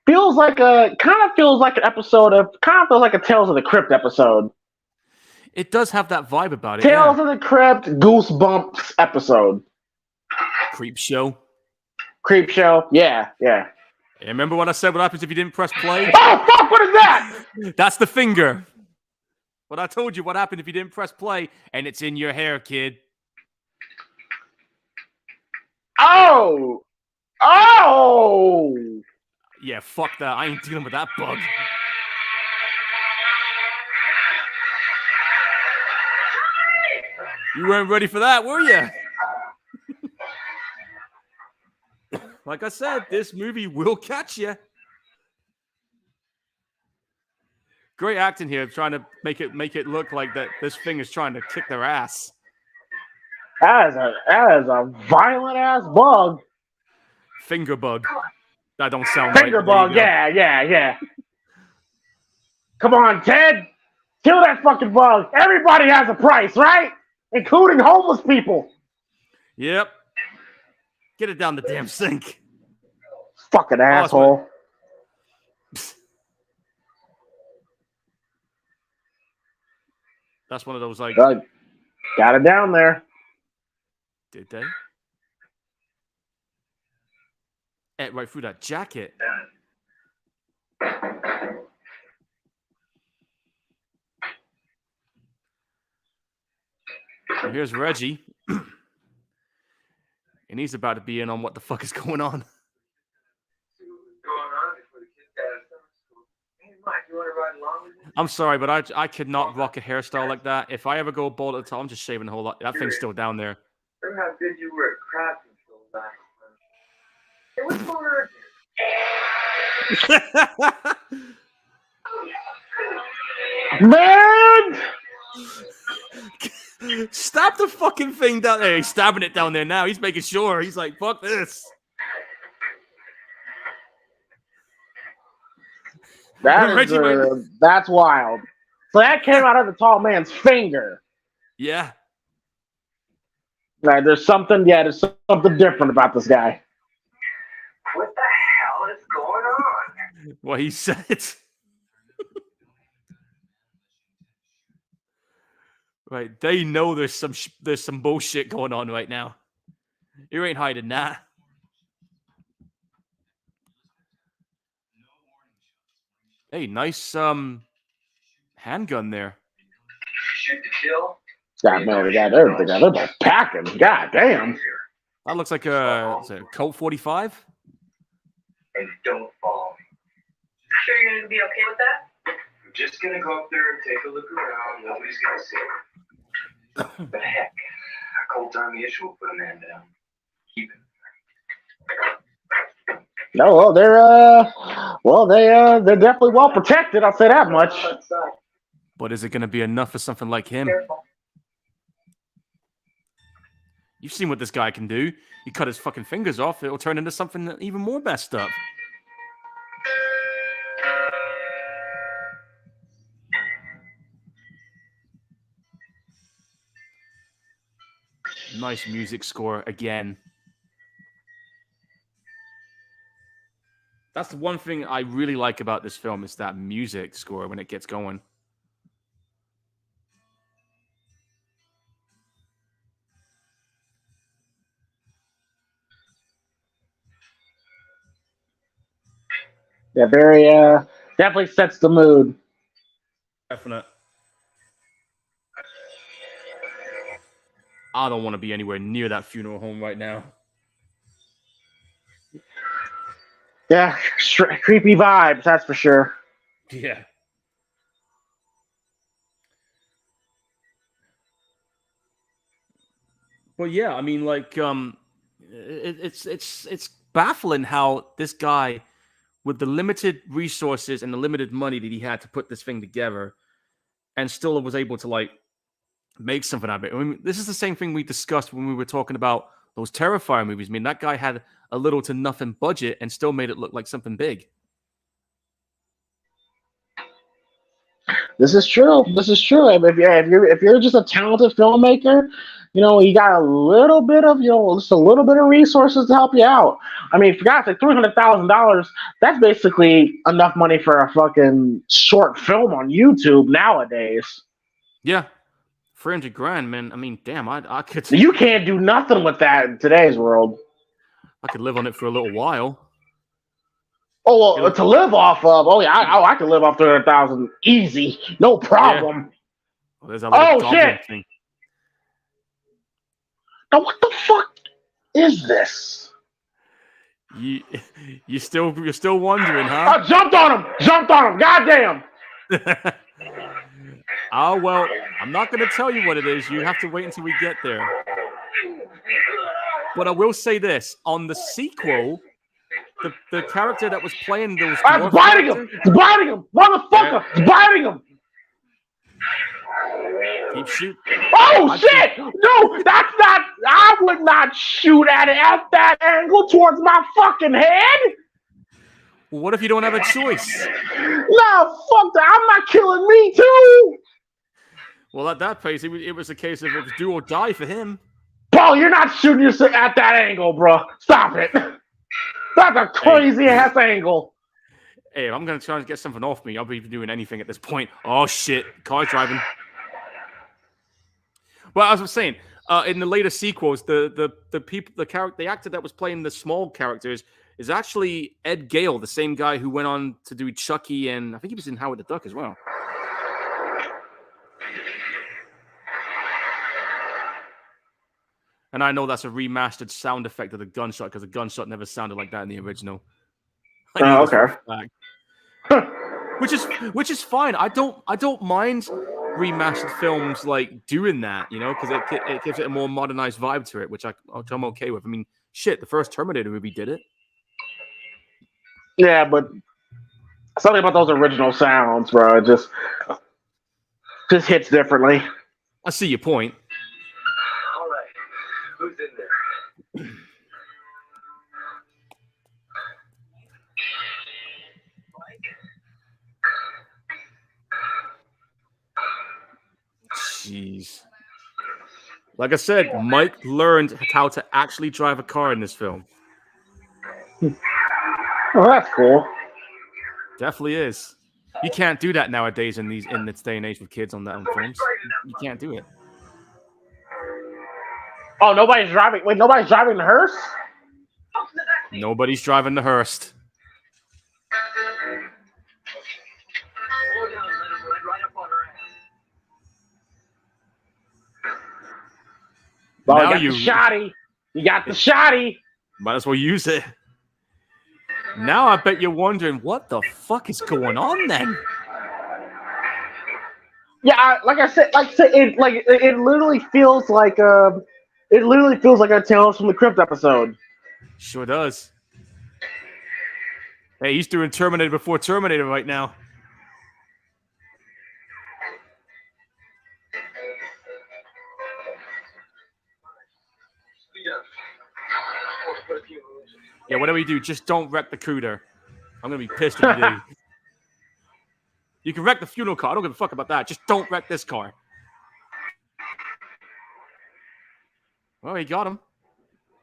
Kind of feels like an episode of, kind of feels like a Tales of the Crypt episode. It does have that vibe about it. Tales of the Crypt, Goosebumps episode. Creep show. Creep show, yeah. Yeah, remember what I said? What happens if you didn't press play? Oh, fuck, what is that? That's the finger. What I told you, what happened if you didn't press play, and it's in your hair, kid. Oh! Yeah, fuck that. I ain't dealing with that bug. You weren't ready for that, were you? Like I said, this movie will catch you. Great acting here, trying to make it look like that this thing is trying to kick their ass. That is a violent ass bug. Finger bug. That don't sound Finger right. bug, yeah. Come on, Ted. Kill that fucking bug. Everybody has a price, right? Including homeless people. Yep. Get it down the damn sink. Fucking asshole. That's one of those, like... got it down there. Did they? Ate right through that jacket. And here's Reggie. And he's about to be in on what the fuck is going on. I'm sorry, but I could not rock a hairstyle like that. If I ever go bald at the top, I'm just shaving the whole lot. That thing's still down there. Remember how good you were at crafting so back. Hey, what's going on here? Man! Stab the fucking thing down there. He's stabbing it down there now. He's making sure. He's like, fuck this. That's wild. So that came out of the tall man's finger. Yeah. Right, there's something different about this guy. What the hell is going on? What he said. Right, they know there's some bullshit going on right now. You ain't hiding that. Hey, nice handgun there. Shoot to kill. God, man, they're both packing. God damn. That looks like a Colt 45. And don't follow me. Sure you're gonna be okay with that? I'm just gonna go up there and take a look around. Nobody's gonna see me. But heck, a Colt Army issue will put a man down. Keep it. No, well, they're definitely well protected. I'll say that much. But is it going to be enough for something like him? Careful. You've seen what this guy can do. You cut his fucking fingers off, it'll turn into something even more messed up. Nice music score again. That's the one thing I really like about this film is that music score when it gets going. Yeah, very definitely sets the mood. Definite. I don't want to be anywhere near that funeral home right now. Yeah, creepy vibes, that's for sure. Yeah. But yeah, I mean, like, it's baffling how this guy, with the limited resources and the limited money that he had to put this thing together, and still was able to like make something out of it. I mean, this is the same thing we discussed when we were talking about those Terrifier movies. I mean, that guy had a little to nothing budget and still made it look like something big. This is true. This is true. If you're just a talented filmmaker, you know, you got a little bit of just a little bit of resources to help you out. I mean, for God's sake, $300,000, that's basically enough money for a fucking short film on YouTube nowadays. Yeah. 300 grand, man. I mean, damn, I could. You can't do nothing with that in today's world. I could live on it for a little while. Oh, well, to live off of. Oh yeah, I could live off 300,000 easy, no problem. Yeah. Well, there's that little shit! Thing. Now what the fuck is this? You're still wondering, huh? I jumped on him! Goddamn! Oh well, I'm not going to tell you what it is. You have to wait until we get there. But I will say this: on the sequel, the character that was playing those. It's biting him! It's biting him! Motherfucker! Yeah. It's biting him! Keep shooting. Oh shit! No, that's not. I would not shoot at it at that angle towards my fucking head. Well, what if you don't have a choice? No, fuck that! I'm not killing me too. Well, at that pace, it was a case of it was do or die for him. Paul, you're not shooting yourself at that angle, bro. Stop it. That's a crazy ass angle. Hey, if I'm gonna try to get something off me, I'll be doing anything at this point. Oh shit, car driving. Well, as I was saying, in the later sequels, the actor that was playing the small characters is actually Ed Gale, the same guy who went on to do Chucky, and I think he was in Howard the Duck as well. And I know that's a remastered sound effect of the gunshot because the gunshot never sounded like that in the original. Oh, okay. Which is fine. I don't mind remastered films like doing that, you know, because it gives it a more modernized vibe to it, which I'm okay with. I mean, shit, the first Terminator movie did it. Yeah, but something about those original sounds, bro, it just hits differently. I see your point. All right, who's in there? Jeez. Like I said, Mike learned how to actually drive a car in this film. Oh, that's cool. Definitely is. You can't do that nowadays in this day and age with kids on films. You can't do it. Oh, nobody's driving. Wait, nobody's driving the hearse? Nobody's driving the hearse. Oh, Now you got the shotty. You got the shotty. Might as well use it. Now I bet you're wondering what the fuck is going on then. Yeah, like I said, it literally feels like a Tales from the Crypt episode. Sure does. Hey, he's doing Terminator before Terminator right now. Yeah, whatever you do, just don't wreck the cooter. I'm gonna be pissed if you do. You can wreck the funeral car. I don't give a fuck about that. Just don't wreck this car. Well, he got him.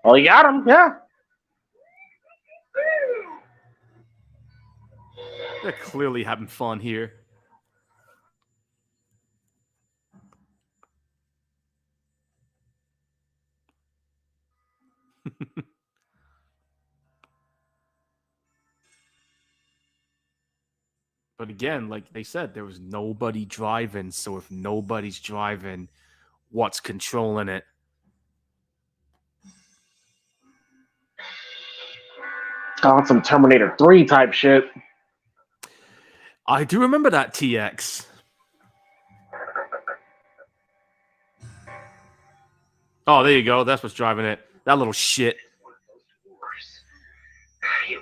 Oh, you got him, yeah. They're clearly having fun here. But again, like they said, there was nobody driving. So if nobody's driving, what's controlling it? On some Terminator 3 type shit. I do remember that TX. Oh, there you go. That's what's driving it. That little shit.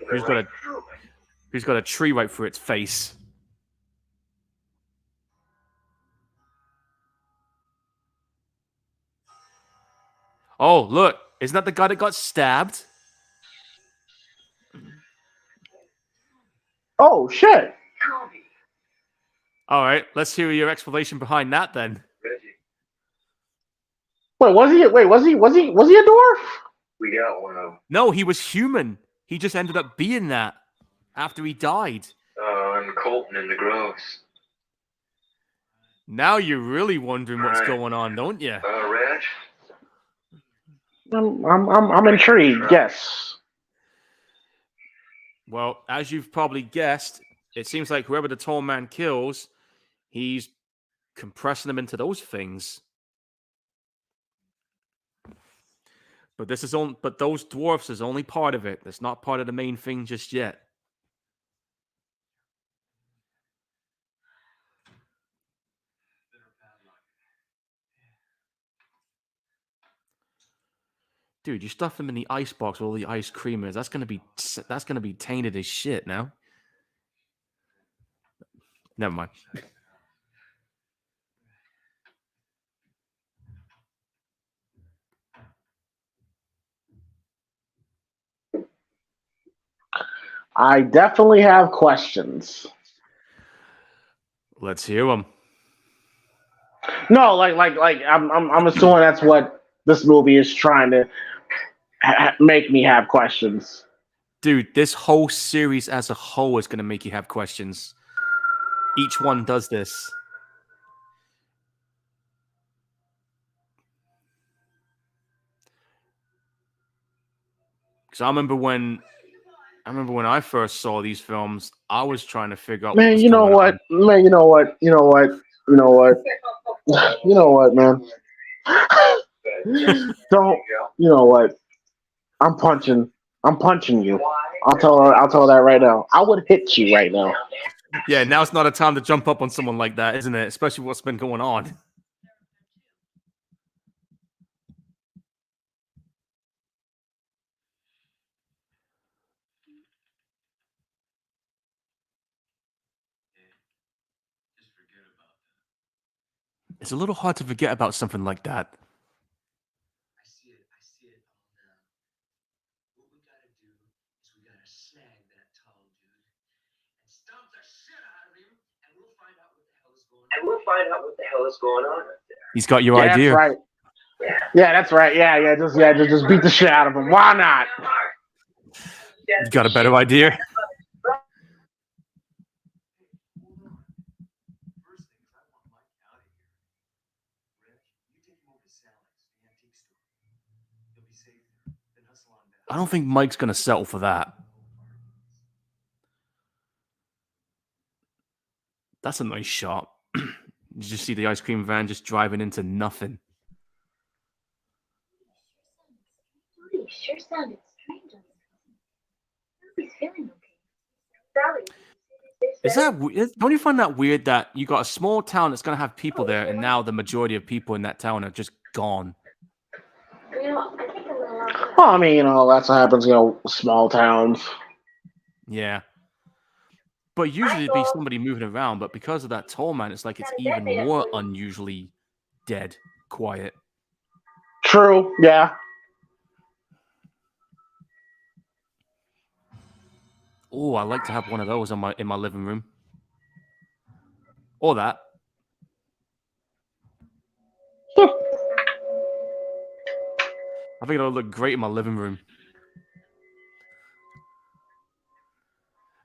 Who's got a tree right through its face? Oh, look. Isn't that the guy that got stabbed? Oh shit. All right, let's hear your explanation behind that then. Wait, was he a dwarf? We got one of them. No, he was human. He just ended up being that after he died. I'm Colton in the Groves. Now you're really wondering what's Right. going on, don't you? Reg? I'm intrigued. Yes. Well, as you've probably guessed, it seems like whoever the tall man kills, he's compressing them into those things. But those dwarfs is only part of it. That's not part of the main thing just yet. Dude, you stuff them in the ice box with all the ice cream is. That's gonna be tainted as shit now. Never mind. I definitely have questions. Let's hear them. No, I'm assuming that's what this movie is trying to make me have questions. Dude, this whole series as a whole is gonna make you have questions. Each one does this. Because I remember when I first saw these films, I was trying to figure out Man, what was you know going what? on. Man, you know what? You know what? You know what? You know what, man? Don't. You know what? I'm punching you. I'll tell her that right now. I would hit you right now. Yeah, now it's not a time to jump up on someone like that, isn't it? Especially what's been going on. It's a little hard to forget about something like that. I see it all now. What we gotta do is we gotta snag that tall dude and stomp the shit out of him, and we'll find out what the hell is going on. Up there. He's got your Yeah, idea. that's right. Yeah, that's right. Yeah, just beat the shit out of him. Why not? You got a better idea? First thing is I want Mike out of here. Rick, you take him over to Sally's, the antique store. He'll be safe there. Then hustle on down. I don't think Mike's gonna settle for that. That's a nice shot. You just see the ice cream van just driving into nothing. Cody sure sounded strange on his phone. I hope he's feeling okay. Sally, Is that don't you find that weird that you got a small town that's gonna have people there, and now the majority of people in that town are just gone? I think I'm gonna lock it Well, up. I mean, that's what happens, small towns. Yeah. But usually it'd be somebody moving around, but because of that toll man, it's like it's even more unusually dead, quiet. True, yeah. Oh, I like to have one of those in my living room. Or that. I think it'll look great in my living room.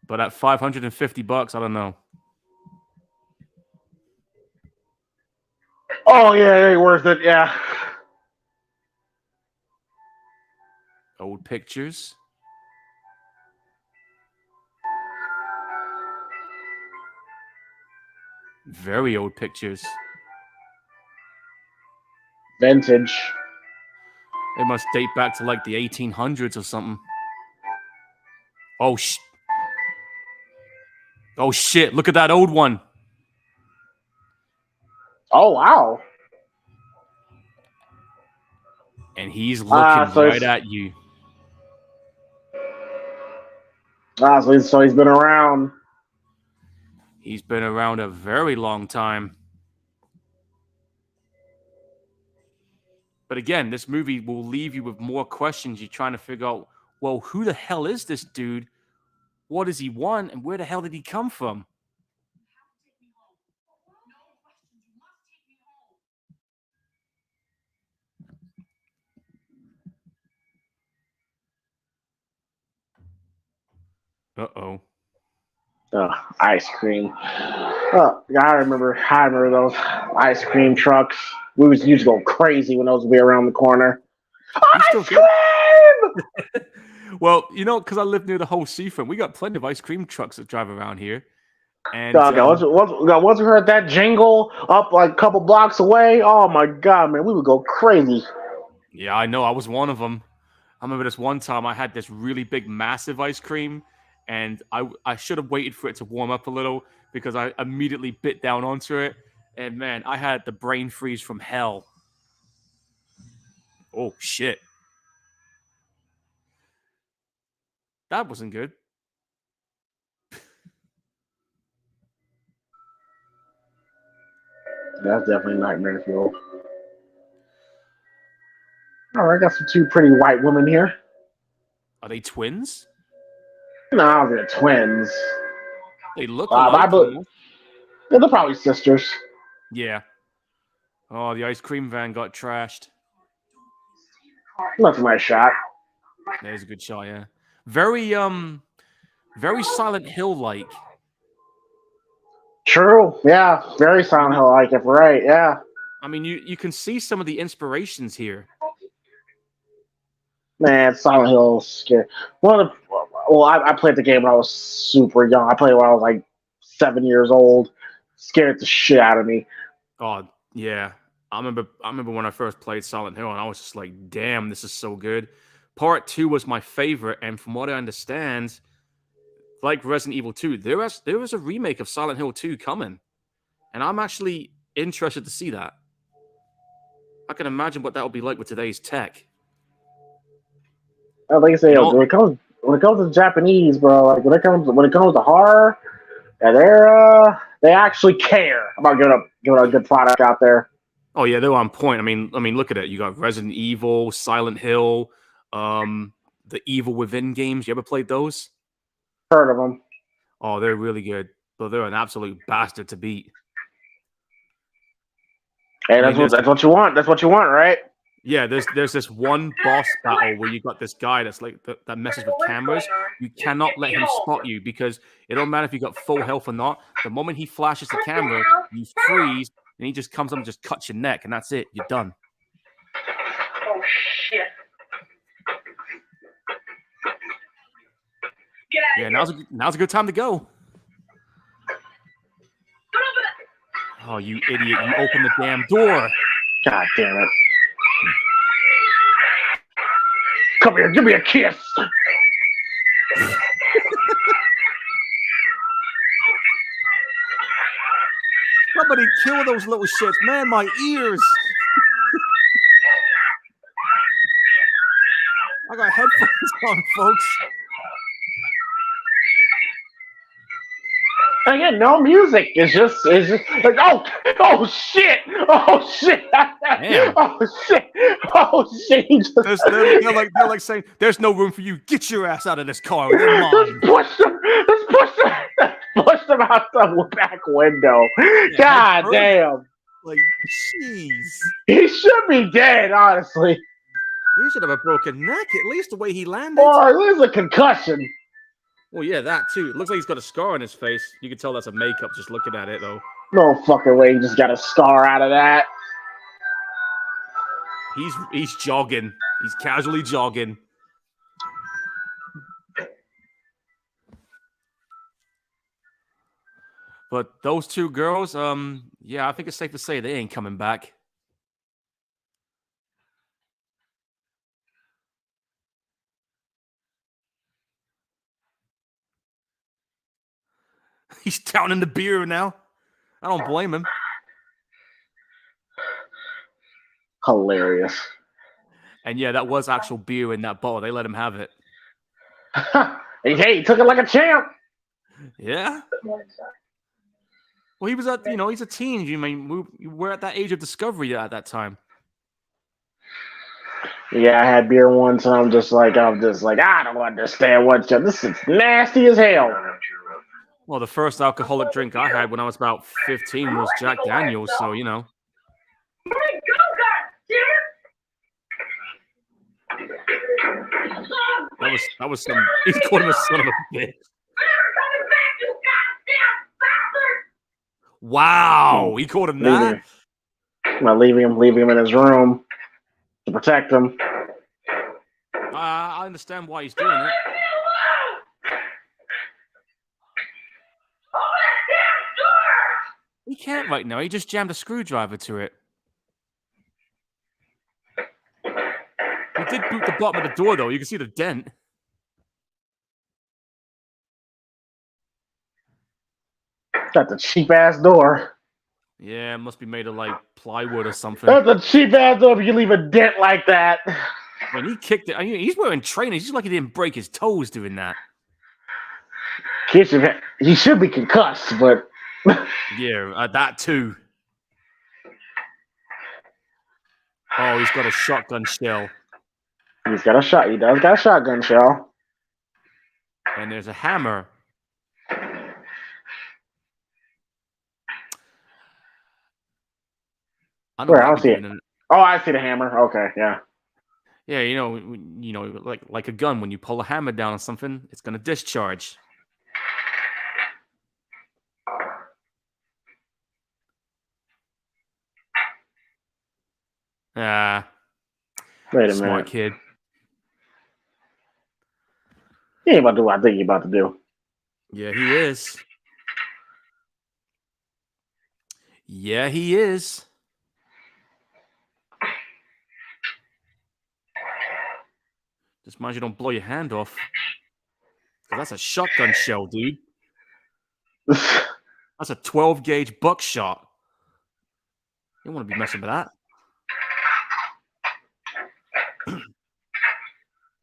But at $550, I don't know. Oh yeah, it ain't worth it. Yeah. Old pictures. Very old pictures. Vintage. They must date back to like the 1800s or something. Oh shit! Look at that old one. Oh wow. And he's looking so right at you. So he's been around. He's been around a very long time. But again, this movie will leave you with more questions. You're trying to figure out, well, who the hell is this dude? What does he want? And where the hell did he come from? Uh-oh. Ice cream. I remember those ice cream trucks. We used to go crazy when those would be around the corner. Ice cream! Well, because I live near the whole seafront, we got plenty of ice cream trucks that drive around here. And once we heard that jingle up like a couple blocks away, oh my god, man, we would go crazy. Yeah, I know. I was one of them. I remember this one time I had this really big, massive ice cream, and I should have waited for it to warm up a little because I immediately bit down onto it. And man, I had the brain freeze from hell. Oh, shit. That wasn't good. That's definitely nightmare fuel. All right, I got some two pretty white women here. Are they twins? No, they're twins. They look alike. They're probably sisters. Yeah. Oh, the ice cream van got trashed. That's a nice shot. There's a good shot, yeah. Very Silent Hill-like. True. Yeah. Very Silent Hill like, if right, yeah. I mean, you can see some of the inspirations here. Man, Silent Hill is scary. I played the game when I was super young. I played it when I was like 7 years old. Scared the shit out of me. Oh, yeah. I remember when I first played Silent Hill, and I was just like, damn, this is so good. Part 2 was my favorite, and from what I understand, like Resident Evil 2, there was a remake of Silent Hill 2 coming. And I'm actually interested to see that. I can imagine what that would be like with today's tech. Like I say, when it comes to Japanese, bro, like when it comes to horror, they actually care about giving a good product out there. Oh yeah, they're on point. I mean, look at it. You got Resident Evil, Silent Hill, the Evil Within games. You ever played those? Heard of them? Oh, they're really good, but they're an absolute bastard to beat. Hey, that's what you want. That's what you want, right? Yeah, there's this one boss battle where you got this guy that's like that messes with cameras. You cannot let him spot you because it don't matter if you got full health or not. The moment he flashes the camera, you freeze, and he just comes up and just cuts your neck, and that's it. You're done. Oh shit! Get out Yeah, of here. now's a good time to go. Oh, you idiot! You opened the damn door. God damn it! Come here, give me a kiss. Somebody kill those little shits, man. My ears. I got headphones on, folks. Again, no music. It's just like oh shit, oh shit, Damn. oh shit, oh shit. He just, They're like saying, "There's no room for you. Get your ass out of this car. You're mine." Let's push them out the back window. Yeah, God damn. Like, jeez. He should be dead, honestly. He should have a broken neck, at least the way he landed. Or at least a concussion. Well, yeah, that too. It looks like he's got a scar on his face. You can tell that's a makeup just looking at it, though. No fucking way he just got a scar out of that. He's jogging. He's casually jogging. But those two girls, yeah, I think it's safe to say they ain't coming back. He's downing the beer now. I don't blame him. Hilarious. And yeah, that was actual beer in that bottle. They let him have it. Hey, he took it like a champ. Yeah. Well, he was at, he's a teen. You mean we're at that age of discovery at that time. Yeah, I had beer once, and I'm just like, I don't understand what this is nasty as hell. Well, the first alcoholic drink I had when I was about 15 was Jack Daniels, so That was some. He's called him a son of a bitch. Wow, he called him that. Leaving him in his room to protect him. I understand why he's doing it. He can't right now. He just jammed a screwdriver to it. He did boot the bottom of the door, though. You can see the dent. That's a cheap ass door. Yeah, it must be made of like plywood or something. That's a cheap ass door if you leave a dent like that. When he kicked it, he's wearing trainers. He's like he didn't break his toes doing that. He should be concussed, but yeah, that too. Oh, he's got a shotgun shell. He does got a shotgun shell. And there's a hammer. Where? I don't see it. Oh, I see the hammer. Okay, yeah. Yeah, like a gun. When you pull a hammer down on something, it's gonna discharge. Wait a minute. Smart kid. He ain't about to do what I think he's about to do. Yeah, he is. Yeah, he is. Just mind you don't blow your hand off. That's a shotgun shell, dude. That's a 12-gauge buckshot. You don't want to be messing with that.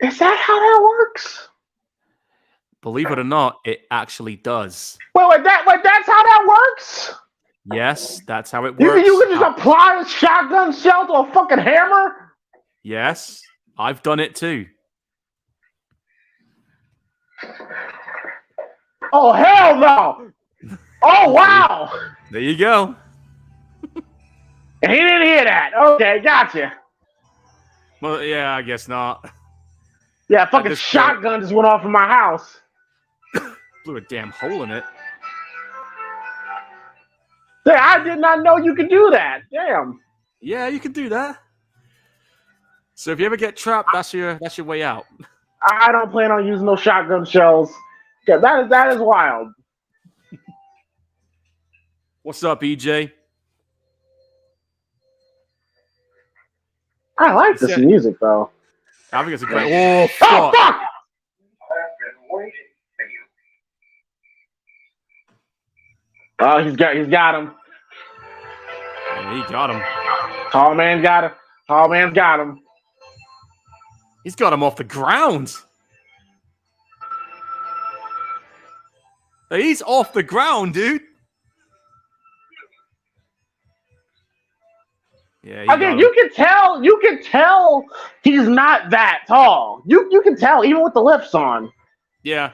Is that how that works? Believe it or not, it actually does. Wait, that's how that works? Yes, that's how it works. You can just apply a shotgun shell to a fucking hammer? Yes, I've done it too. Oh, hell no! Oh, wow! There you go. He didn't hear that. Okay, gotcha. Well, yeah, I guess not. Yeah, fucking shotgun just went off in my house. Blew a damn hole in it. Yeah, I did not know you could do that. Damn. Yeah, you can do that. So if you ever get trapped, that's your way out. I don't plan on using no shotgun shells. Yeah, that is wild. What's up, EJ? I like this music though. I think it's a great. Oh Oh fuck! fuck! I've been waiting for you. Oh, he's got him. Yeah, he got him. Tall man got him. Tall man's got him. He's got him off the ground. He's off the ground, dude. Yeah, he got Again, him. you can tell he's not that tall. You can tell even with the lifts on. Yeah.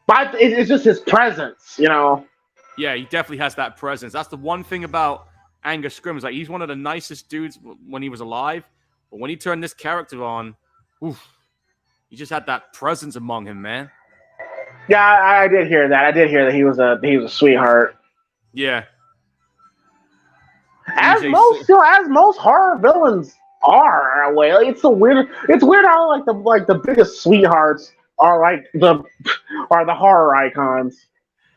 But it's just his presence, you know. Yeah, he definitely has that presence. That's the one thing about Angus Scrimm is like he's one of the nicest dudes when he was alive, but when he turned this character on, oof, he just had that presence among him, man. Yeah, I did hear that. I did hear that he was a sweetheart. Yeah. As EJ most horror villains are in a way. Like, it's weird how like the biggest sweethearts are the horror icons.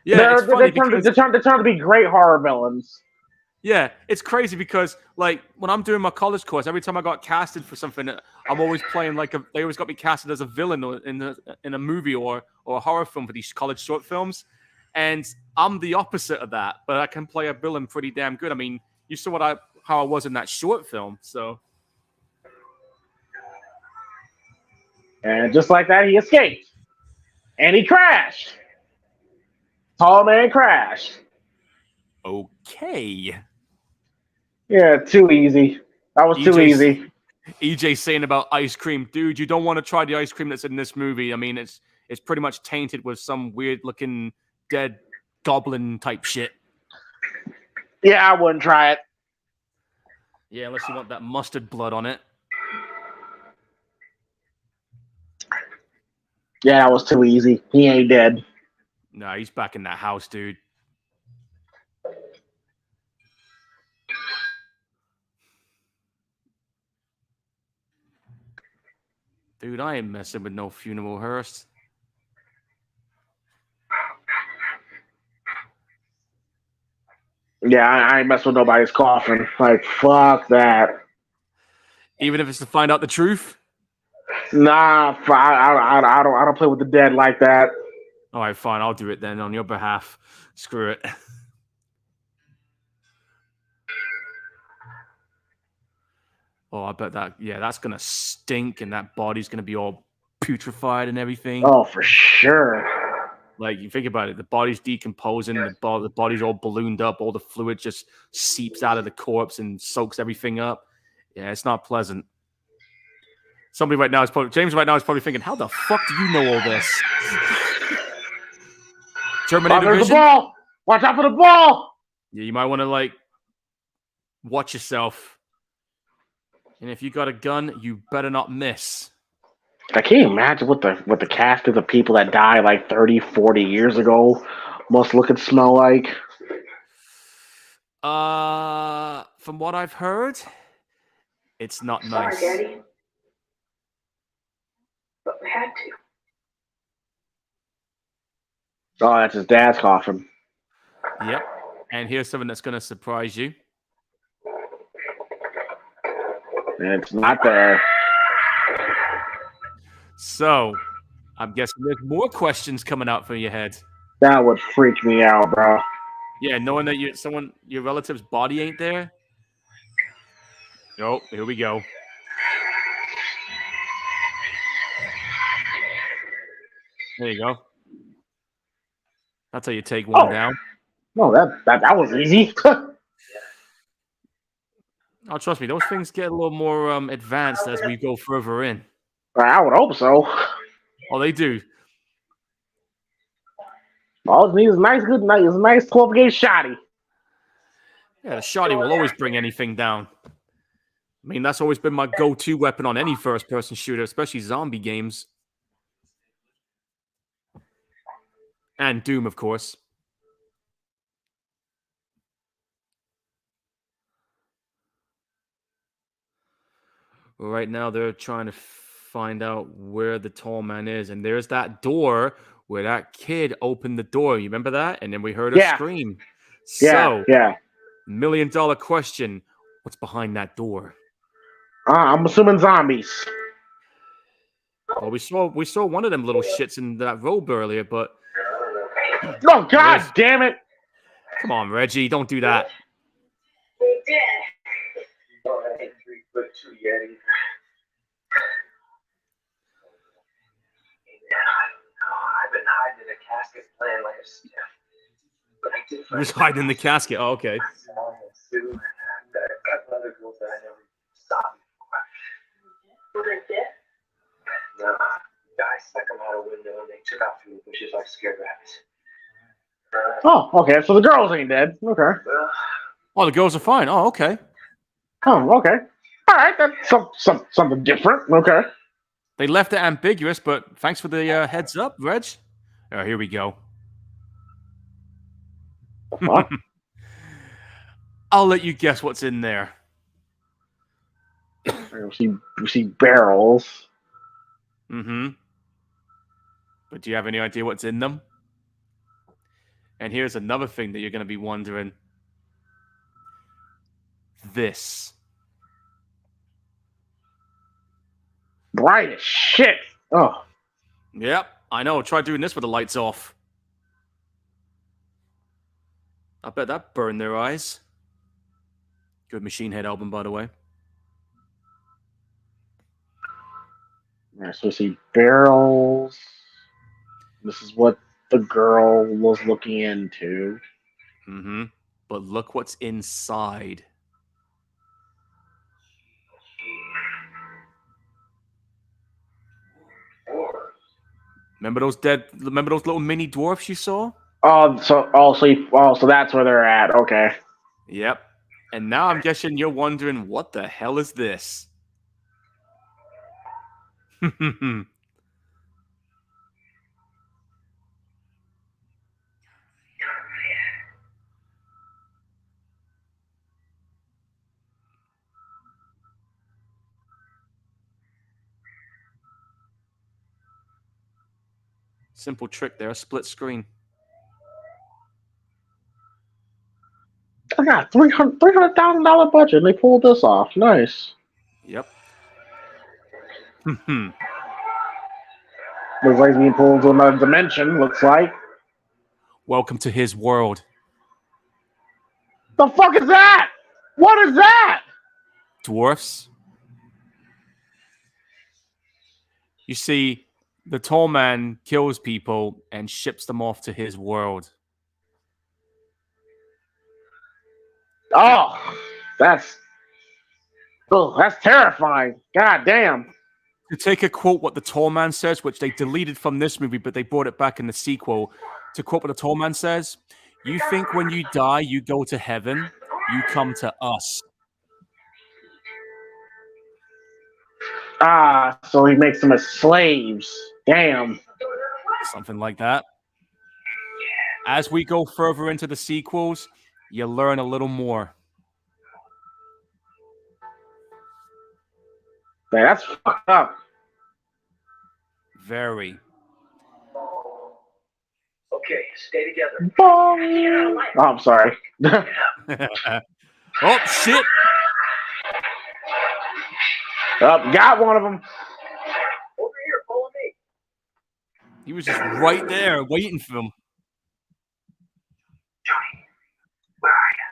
Yeah, it's funny because they turn to be great horror villains. yeah, it's crazy because like when I'm doing my college course, every time I got casted for something, I'm always playing they always got me casted as a villain in a movie or a horror film for these college short films, and I'm the opposite of that, but I can play a villain pretty damn good. I mean, you saw how I was in that short film, so And just like that, he escaped, and he crashed. Tall man crashed. okay. Yeah, too easy. That was too easy. EJ saying about ice cream, dude, you don't want to try the ice cream that's in this movie. I mean, it's pretty much tainted with some weird looking dead goblin type shit. Yeah, I wouldn't try it. Yeah, unless you want that mustard blood on it. Yeah, that was too easy. He ain't dead. Nah, he's back in that house, dude. Dude, I ain't messing with no funeral hearse. Yeah, I ain't mess with nobody's coffin. Like, fuck that. Even if it's to find out the truth? Nah, I don't play with the dead like that. All right, fine. I'll do it then on your behalf. Screw it. Oh, I bet that's going to stink and that body's going to be all putrefied and everything. Oh, for sure. Like, you think about it, the body's decomposing, the body's all ballooned up, all the fluid just seeps out of the corpse and soaks everything up. Yeah, it's not pleasant. James right now is probably thinking, how the fuck do you know all this? Terminator Vision? The ball! Watch out for the ball! Yeah, you might want to, watch yourself. And if you got a gun, you better not miss. Can you imagine what the cast of the people that died 30, 40 years ago must look and smell like? From what I've heard, it's not nice. Sorry, Daddy. But we had to. Oh, that's his dad's coffin. Yep. And here's something that's going to surprise you. It's not there. So, I'm guessing there's more questions coming out from your head. That would freak me out, bro. Yeah, knowing that your relative's body ain't there. Oh, here we go. There you go. That's how you take one down. No, that was easy. Oh, trust me, those things get a little more advanced as we go further in. I would hope so. Oh, they do. All it needs is a nice 12 gauge shotty. Yeah, the shotty will always bring anything down. I mean, that's always been my go-to weapon on any first-person shooter, especially zombie games. And Doom, of course. Well, right now, they're trying to find out where the tall man is. And there's that door where that kid opened the door. You remember that? And then we heard a scream. So, Yeah. $1 million question. What's behind that door? I'm assuming zombies. Well, we saw one of them little shits in that robe earlier, but Oh, God damn it. come on, Reggie, don't do that. They did. Oh, I ain't 3'2" Yeti. I've been hiding in a casket playing like a stiff. But I did He find was hiding in the casket. Oh, okay. Sal and Sue and a couple other girls that I never saw before. Were they dead? No, I snuck them out a window and they took off through the bushes like scared rabbits. Oh, okay. So the girls ain't dead. Okay. Well, Oh, the girls are fine. Oh, okay. Oh, okay. All right. That's something different. Okay. They left it ambiguous, but thanks for the heads up, Reg. Oh, here we go. Fuck. I'll let you guess what's in there. We see barrels. Mm-hmm. But do you have any idea what's in them? And here's another thing that you're going to be wondering. This. Bright as shit. Oh. Yep, I know. Try doing this with the lights off. I bet that burned their eyes. Good Machine Head album, by the way. Yeah, so we see barrels. This is what the girl was looking into. Mm-hmm. But look what's inside. Remember those little mini dwarfs you saw? So that's where they're at. Okay. Yep. And now I'm guessing you're wondering, what the hell is this? Simple trick there, split screen. I got $300,000 budget and they pulled this off. Nice. Yep. Looks like it's being pulled to another dimension, looks like. Welcome to his world. The fuck is that? What is that? Dwarfs. You see, the tall man kills people and ships them off to his world. Oh, that's terrifying. God damn. To take a quote what the tall man says, which they deleted from this movie, but they brought it back in the sequel. To quote what the tall man says, "You think when you die, you go to heaven? You come to us." Ah, so he makes them as slaves. Damn. Something like that. As we go further into the sequels, you learn a little more. That's fucked up. Very. okay, stay together. Oh, I'm sorry. Oh, shit! Got one of them. Over here, follow me. He was just right there, waiting for him. Johnny, where are you?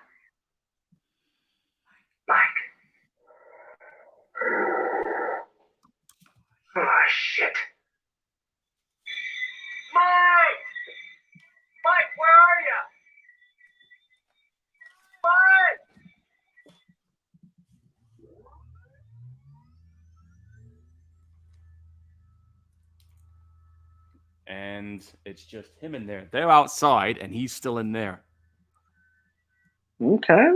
Mike. Oh, shit. Mike! Mike, where are you? Mike! And it's just him in there. They're outside, and he's still in there. Okay.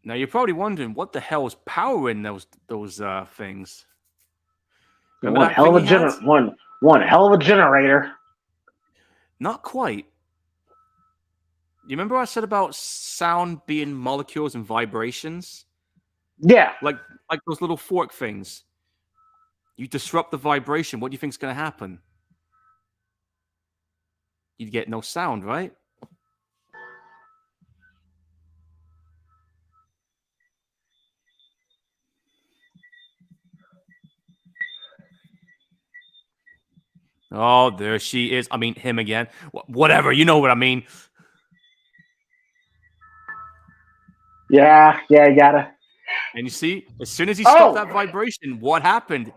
Now you're probably wondering what the hell is powering those things. Remember One that hell thing of a he had? one hell of a generator. Not quite. You remember I said about sound being molecules and vibrations? Yeah. Like those little fork things. You disrupt the vibration, what do you think's going to happen? You'd get no sound, right? Oh, there she is. I mean, him again. Whatever. You know what I mean. Yeah, you gotta. And you see, as soon as he stopped that Oh, vibration, what happened?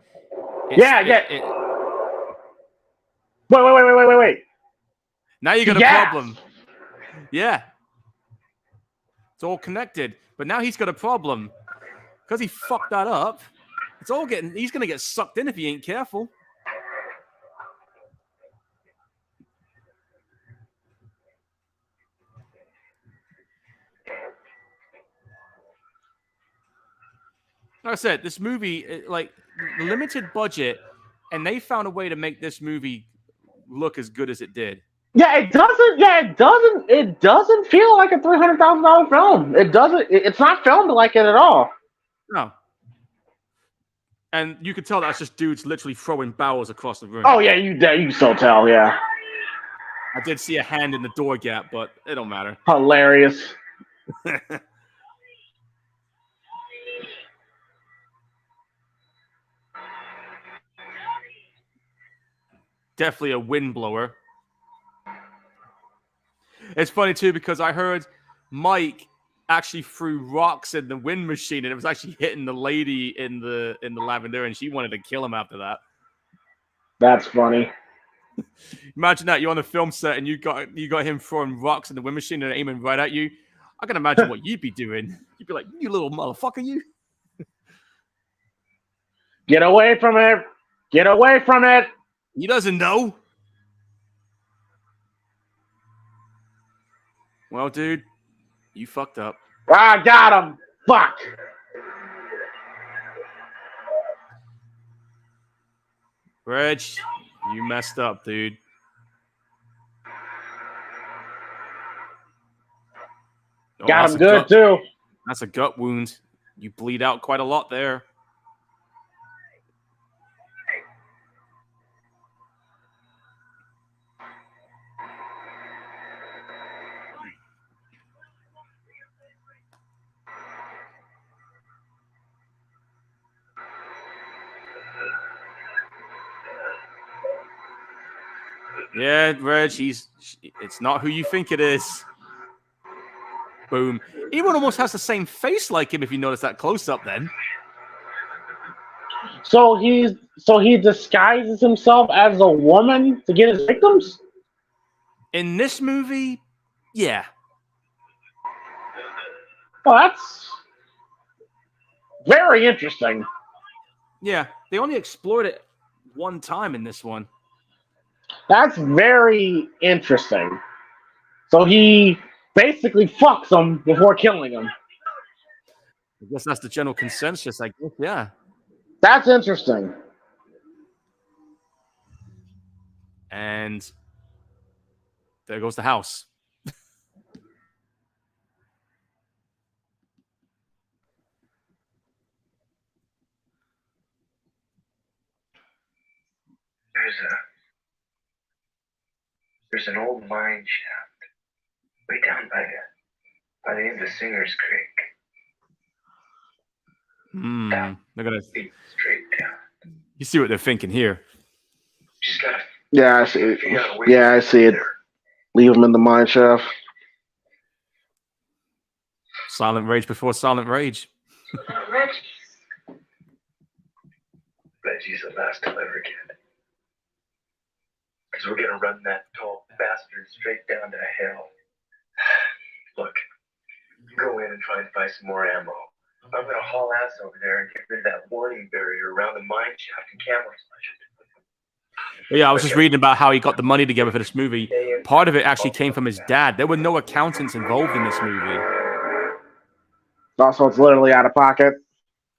yeah. Wait. Now you got a Yes. problem. Yeah. It's all connected. But now he's got a problem. Because he fucked that up. He's going to get sucked in if he ain't careful. Like I said, this movie, like the limited budget, and they found a way to make this movie look as good as it did. Yeah, it doesn't. Yeah, it doesn't. It doesn't feel like a $300,000 film. It doesn't. It's not filmed like it at all. No. And you could tell that's just dudes literally throwing barrels across the room. Oh yeah, you can so tell. Yeah, I did see a hand in the door gap, but it don't matter. hilarious. Definitely a windblower. It's funny too because I heard Mike actually threw rocks in the wind machine and it was actually hitting the lady in the lavender and she wanted to kill him after that. That's funny. Imagine that you're on the film set and you got him throwing rocks in the wind machine and aiming right at you. I can imagine what you'd be doing. You'd be like, "You little motherfucker, you! Get away from it! Get away from it!" He doesn't know. Well, dude, you fucked up. Ah, got him. Fuck. Reg, you messed up, dude. Oh, Got him good too. That's a gut wound. You bleed out quite a lot there. Yeah, Reg, it's not who you think it is. Boom. Everyone almost has the same face like him if you notice that close up then. So he disguises himself as a woman to get his victims? In this movie, yeah. Well, that's very interesting. Yeah, they only explored it one time in this one. That's very interesting. So he basically fucks them before killing them. I guess that's the general consensus, I guess, yeah. That's interesting. And there goes the house. There's an old mine shaft way down by the end of Singer's Creek. They're gonna Straight down. You see what they're thinking here. Just gotta Yeah, I see it. figure out a way Yeah, I to see get it. there. Leave him in the mine shaft. Silent rage before silent rage. Reggie's the last I'll ever get. Because we're gonna run that tall bastard straight down to hell. Look, you go in and try and buy some more ammo. I'm gonna haul ass over there and get rid of that warning barrier around the mine shaft and camouflage it. But yeah, I was just reading about how he got the money together for this movie. Part of it actually came from his dad. There were no accountants involved in this movie. Also, it's literally out of pocket.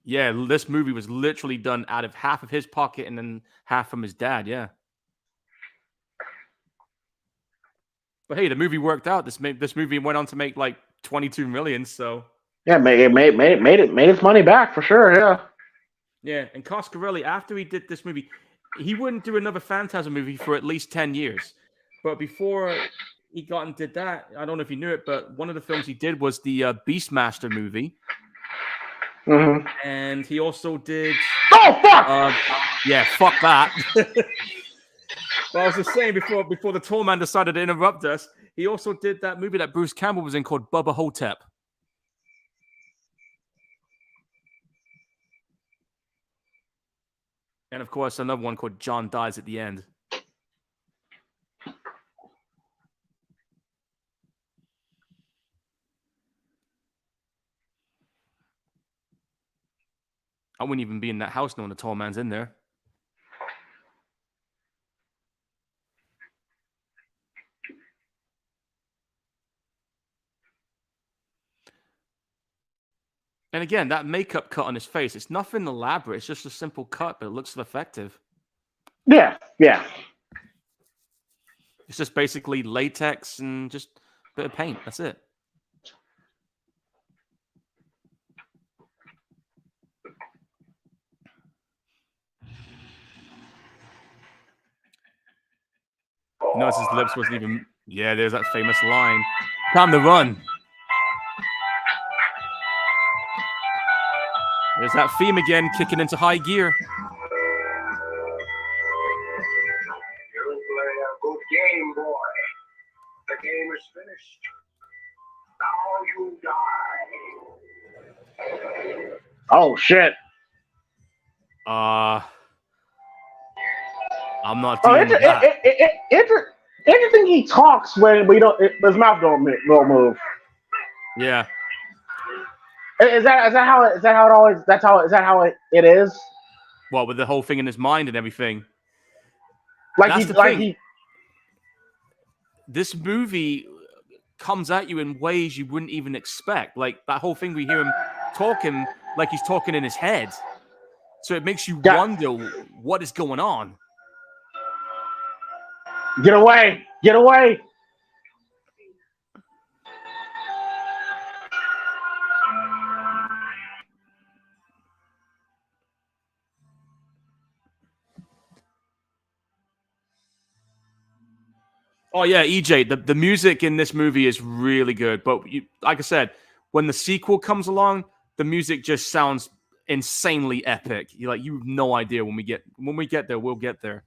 Yeah, this movie was literally done out of half of his pocket and then half from his dad, yeah. But hey, the movie worked out. This movie went on to make like 22 million, so Yeah, it made its money back for sure. Yeah. yeah. And Coscarelli, after he did this movie, he wouldn't do another Phantasm movie for at least 10 years. But before he got and did that, I don't know if you knew it, but one of the films he did was the Beastmaster movie. Mm-hmm. And he also did... Oh, fuck! yeah, fuck that. Well, I was just saying before the tall man decided to interrupt us, he also did that movie that Bruce Campbell was in called Bubba Hotep. And of course, another one called John Dies at the End. I wouldn't even be in that house knowing the tall man's in there. And again, that makeup cut on his face, it's nothing elaborate. It's just a simple cut, but it looks effective. Yeah, yeah. It's just basically latex and just a bit of paint. That's it. Notice his lips wasn't even... Yeah, there's that famous line. Time to run. There's that theme again, kicking into high gear. You'll play a good game, boy. The game is finished. Now you die. Oh shit. I'm not Oh, dealing with that. interesting. He talks when we don't. His mouth don't move. Yeah. Is that how it always? Is that how it is? What, with the whole thing in his mind and everything? Like That's he, the like thing. he. This movie comes at you in ways you wouldn't even expect. Like that whole thing, we hear him talking like he's talking in his head. So it makes you wonder what is going on. Get away! Get away! Oh yeah, EJ, the music in this movie is really good. But like I said, when the sequel comes along, the music just sounds insanely epic. You have no idea when we get there, we'll get there.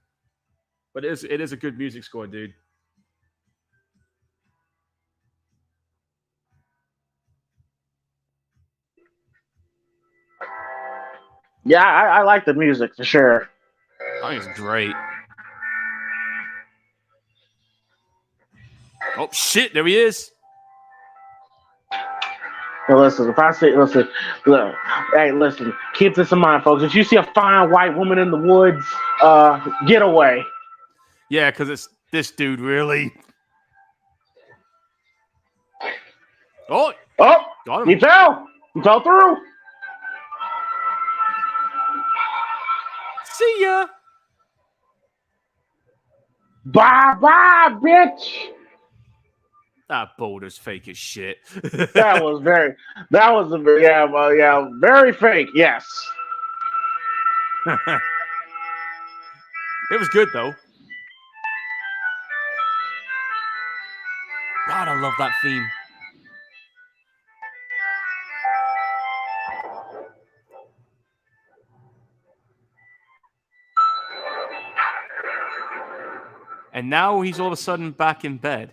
But it is a good music score, dude. Yeah, I like the music for sure. I think it's great. Oh shit, there he is. Now listen, if I say, listen, look, hey, listen, keep this in mind, folks. If you see a fine white woman in the woods, get away. Yeah, because it's this dude, really. Oh, got him. He fell. He fell through. See ya. Bye bye, bitch. That boulder's fake as shit. That was very fake. Yes. It was good though. God, I love that theme. And now he's all of a sudden back in bed.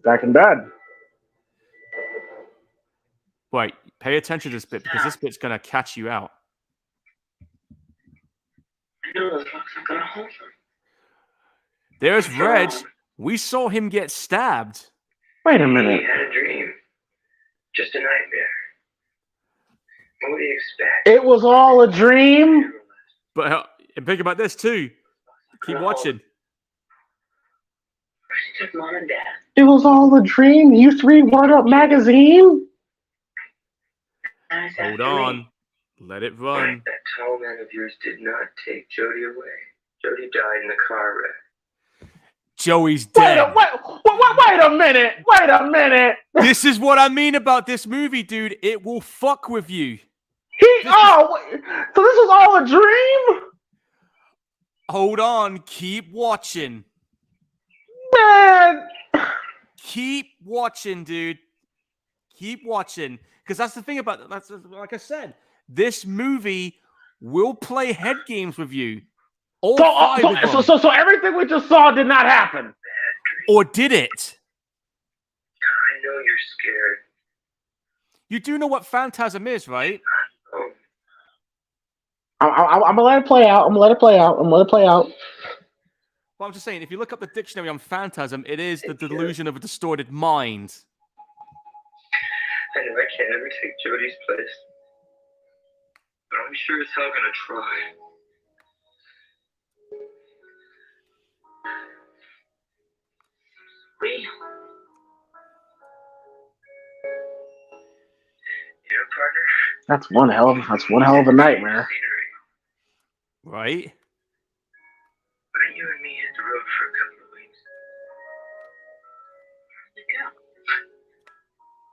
Back in bed. Wait, pay attention to this bit because this bit's gonna catch you out. I know those rocks are gonna hold them. There's Reg. We saw him get stabbed. Wait a He minute. had a dream. Just a nightmare. What do you expect? It was all a dream. But think about this too. Keep watching. She took Mom and Dad. It was all a dream. You used to read Word Up magazine. Hold on. Let it run. That tall man of yours did not take Jody away. Jody died in a car wreck. Joey's dead. Wait a minute. Wait a minute. This is what I mean about this movie, dude. It will fuck with you. So this was all a dream? Hold on. Keep watching. Man. Keep watching, dude. Keep watching. Because that's the thing about like I said, this movie will play head games with you. All So, five of them. so everything we just saw did not happen. Or did it? I know you're scared. You do know what Phantasm is, right? Oh, I'm gonna let it play out. I'm gonna let it play out. Well, I'm just saying, if you look up the dictionary on Phantasm, it is the delusion of a distorted mind. I know I can't ever take Jody's place. But I'm sure as hell gonna try. Lee? You know, partner? That's one hell of a nightmare. Scenery. Right? Why don't you and me hit the road for a couple of weeks? Let's go.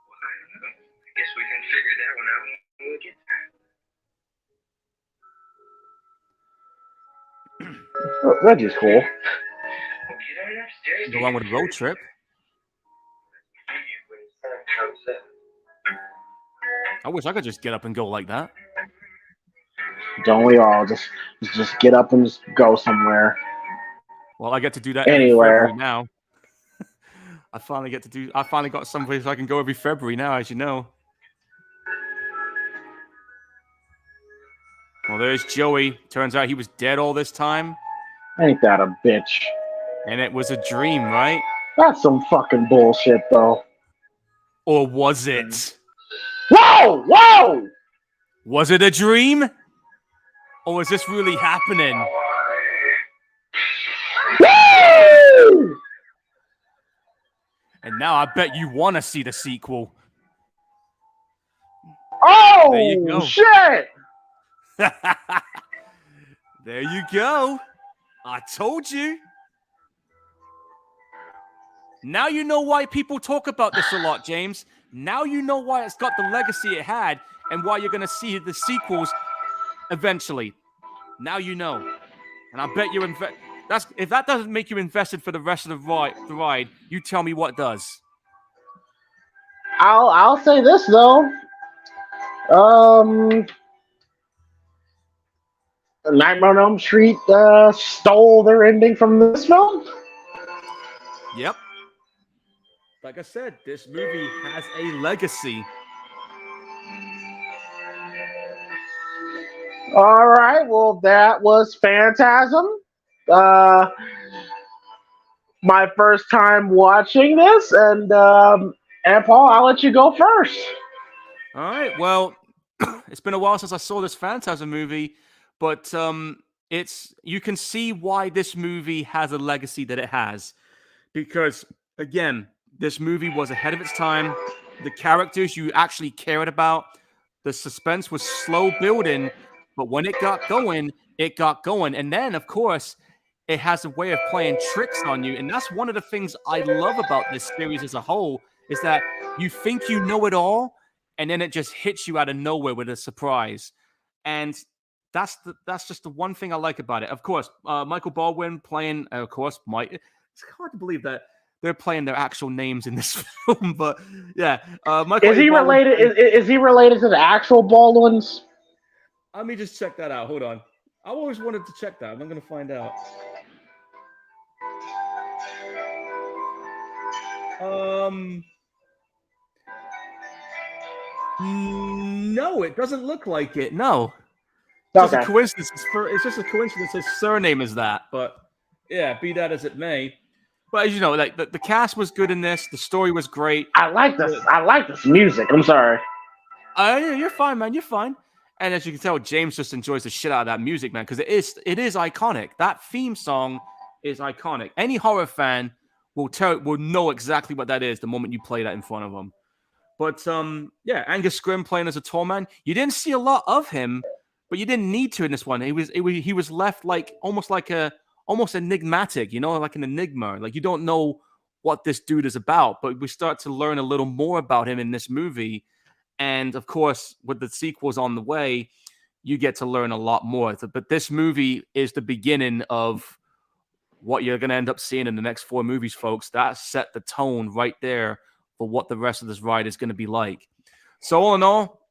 Well, I don't know. I guess we can figure that one out when we get there. Oh, Reggie's cool. Well, get on upstairs. Go on with a road trip. When the sun comes up. I wish I could just get up and go like that. Don't we all just get up and just go somewhere? Well, I get to do that Anywhere. every February now. I finally got someplace I can go every February now, as you know. Well, there's Joey. Turns out he was dead all this time. Ain't that a bitch? And it was a dream, right? That's some fucking bullshit, though. Or was it? Whoa! Whoa! Was it a dream? Or is this really happening? Woo! And now I bet you want to see the sequel. Oh, There you go. shit! There you go. I told you. Now you know why people talk about this a lot, James. Now you know why it's got the legacy it had and why you're going to see the sequels eventually. Now you know. And I bet you're if that doesn't make you invested for the rest of the ride, you tell me what does. I'll say this though. Nightmare on Elm Street stole their ending from this film. Yep. Like I said, this movie has a legacy. All right, well, that was Phantasm. My first time watching this, and Paul, I'll let you go first. All right. Well, it's been a while since I saw this Phantasm movie, but you can see why this movie has a legacy that it has, because again, this movie was ahead of its time. The characters you actually cared about, the suspense was slow building, but when it got going, it got going. And then, of course, it has a way of playing tricks on you. And that's one of the things I love about this series as a whole, is that you think you know it all, and then it just hits you out of nowhere with a surprise. And that's just the one thing I like about it. Of course, Michael Baldwin playing, of course, Mike. It's hard to believe that they're playing their actual names in this film, but yeah. Michael Is he Baldwin related? Is he related to the actual Baldwins? Let me just check that out. Hold on. I always wanted to check that. I'm going to find out. No, it doesn't look like it. No. Just a coincidence. It's just a coincidence his surname is that. But yeah, be that as it may. But as you know, like the cast was good in this. The story was great. I like this music. I'm sorry. You're fine, man. You're fine. And as you can tell, James just enjoys the shit out of that music, man, because it is iconic. That theme song is iconic. Any horror fan will know exactly what that is the moment you play that in front of them. But yeah, Angus Scrimm playing as a tall man. You didn't see a lot of him, but you didn't need to in this one. He was left like almost enigmatic, like an enigma. Like you don't know what this dude is about, but we start to learn a little more about him in this movie. And of course, with the sequels on the way, you get to learn a lot more. But this movie is the beginning of what you're going to end up seeing in the next 4 movies, folks. That set the tone right there for what the rest of this ride is going to be like. So all in all,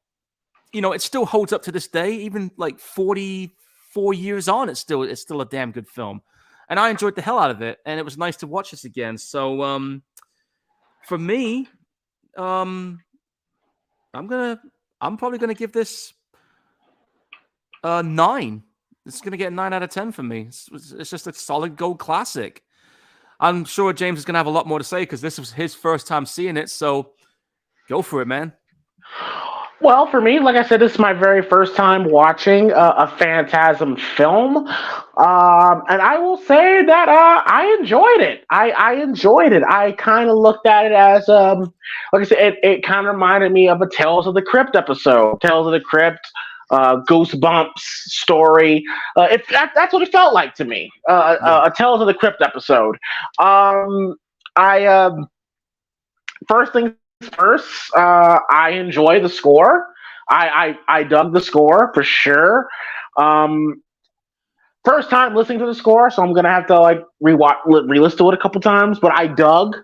it still holds up to this day, even like 40, 4 years on, it's still a damn good film, and I enjoyed the hell out of it, and it was nice to watch this again. So for me, I'm probably gonna give this 9. It's gonna get a 9 out of 10 for me. It's just a solid gold classic. I'm sure James is gonna have a lot more to say because this was his first time seeing it. So go for it, man. Well, for me, like I said, this is my very first time watching a Phantasm film, and I will say that I enjoyed it. I enjoyed it. I kind of looked at it as, like I said, it kind of reminded me of a Tales of the Crypt episode, Tales of the Crypt, Goosebumps story. That's what it felt like to me. A Tales of the Crypt episode. I first thing first, I enjoy the score. I dug the score for sure. First time listening to the score, so I'm gonna have to like re-listen to it a couple times. But I dug.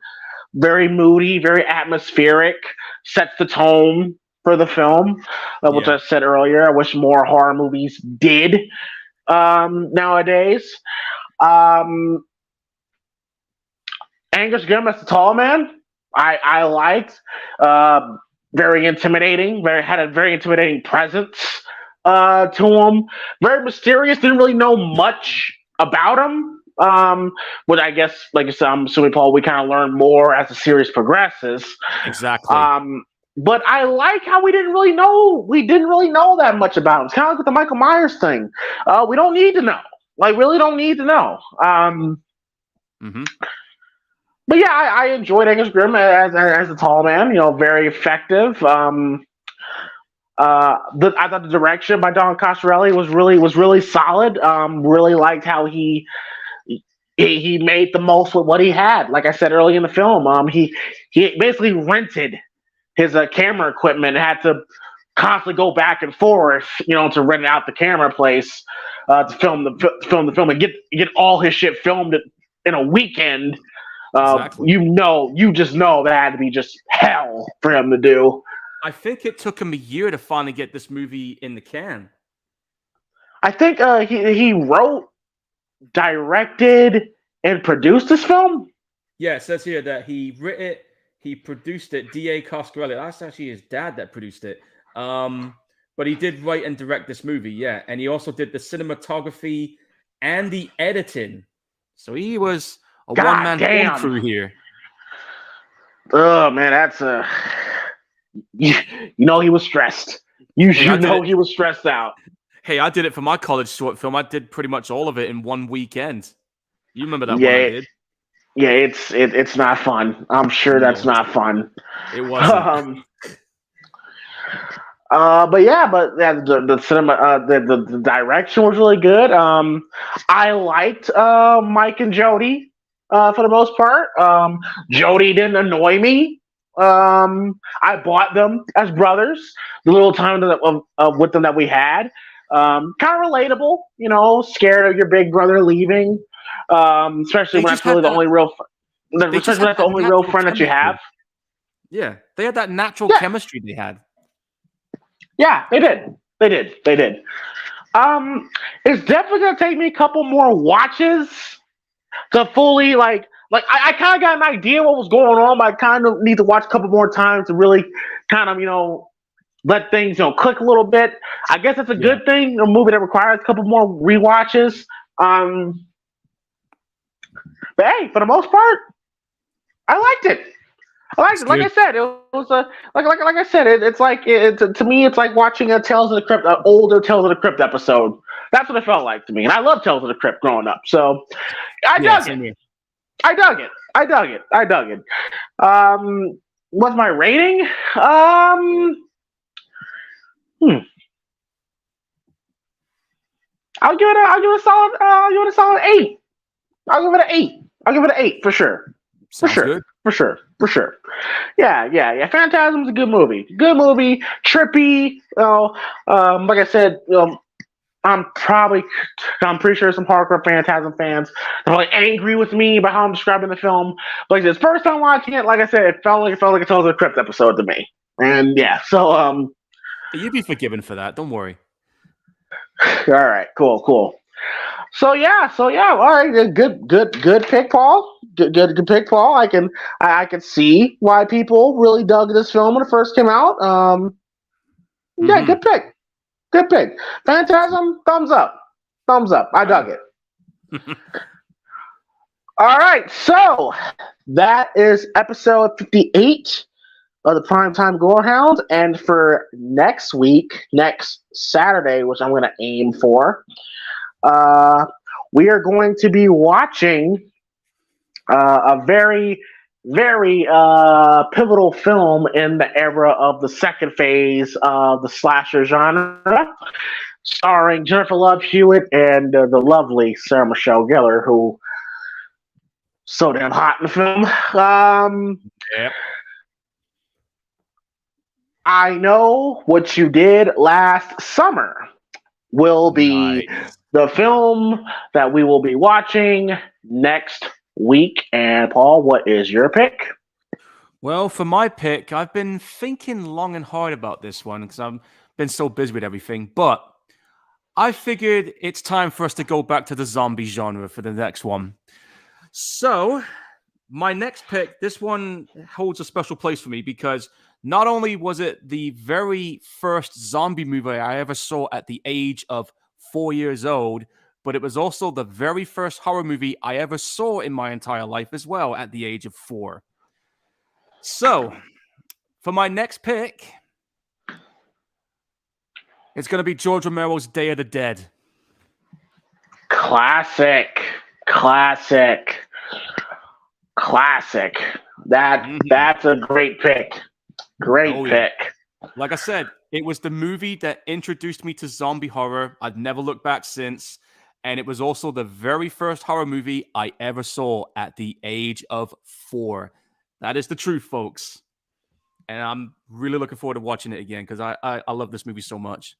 Very moody, very atmospheric. Sets the tone for the film, which I said earlier. I wish more horror movies did nowadays. Angus Grimm as the tall man. I liked. Very intimidating. Had a very intimidating presence to him. Very mysterious. Didn't really know much about him. But I guess, like I said, I'm assuming, Paul, we kind of learn more as the series progresses. Exactly. But I like how we didn't really know that much about him. It's kind of like with the Michael Myers thing. We don't need to know. Like, really don't need to know. But yeah, I enjoyed Angus Grimm as a tall man. You know, very effective. I thought the direction by Don Coscarelli was really solid. Really liked how he made the most with what he had. Like I said early in the film, he basically rented his camera equipment and had to constantly go back and forth, you know, to rent out the camera place to film the film and get all his shit filmed in a weekend. Exactly. You just know that had to be just hell for him to do. I think it took him a year to finally get this movie in the can. I think he wrote, directed, and produced this film. Yeah, it says here that he wrote it, he produced it. D.A. Coscarelli. That's actually his dad that produced it. But he did write and direct this movie, yeah. And he also did the cinematography and the editing. So he was a one-man film crew here. Oh man, that's you know he was stressed. You know he was stressed out. Hey, I did it for my college short film. I did pretty much all of it in one weekend. You remember that one I did? Yeah, it's not fun. I'm sure that's not fun. It wasn't. But the cinema, the direction was really good. I liked Mike and Jody for the most part. Jody didn't annoy me. I bought them as brothers. The little time with them that we had, kind of relatable. You know, scared of your big brother leaving, especially when that's really the only real. Especially when that's the only real friend that you have. Yeah, they had that natural chemistry they had. Yeah, they did. It's definitely gonna take me a couple more watches to fully like I kind of got an idea what was going on, but I kind of need to watch a couple more times to really kind of, you know, let things, you know, click a little bit. I guess that's a good thing. A movie that requires a couple more rewatches. But hey, for the most part, I liked it. Like I said, it was like I said, it's like to me, it's like watching a Tales of the Crypt, an older Tales of the Crypt episode. That's what it felt like to me, and I loved Tales of the Crypt growing up. So I dug it. What's my rating? I'll give it a solid 8. I'll give it an 8 for sure. Sounds good. For sure. Yeah. Phantasm's a good movie. Trippy. Like I said, I'm pretty sure some hardcore Phantasm fans are probably angry with me about how I'm describing the film. But this first time watching it, like I said, it felt like a Tales of the Crypt episode to me. And yeah, so you'd be forgiven for that. Don't worry. All right, cool. So yeah. All right, good pick, Paul. Good pick, Paul. I can see why people really dug this film when it first came out. Yeah, Mhm. good pick. Phantasm, thumbs up, I dug it. All right, so that is episode 58 of the Primetime Gorehounds, and for next week, next Saturday, which I'm going to aim for, uh, we are going to be watching a very pivotal film in the era of the second phase of the slasher genre, starring Jennifer Love Hewitt and the lovely Sarah Michelle Gellar, who so damn hot in the film. Yep. I Know What You Did Last Summer will be Nice. the film that we will be watching next week. And Paul, what is your pick? Well, for my pick, I've been thinking long and hard about this one because I've been so busy with everything. But I figured it's time for us to go back to the zombie genre for the next one. So, my next pick, this one holds a special place for me because not only was it the very first zombie movie I ever saw at the age of 4 years old, but it was also the very first horror movie I ever saw in my entire life as well at the age of 4. So, for my next pick, it's going to be George Romero's Day of the Dead. Classic. That's a great pick. Great pick. Like I said, it was the movie that introduced me to zombie horror. I've never looked back since. And it was also the very first horror movie I ever saw at the age of 4. That is the truth, folks. And I'm really looking forward to watching it again because I love this movie so much.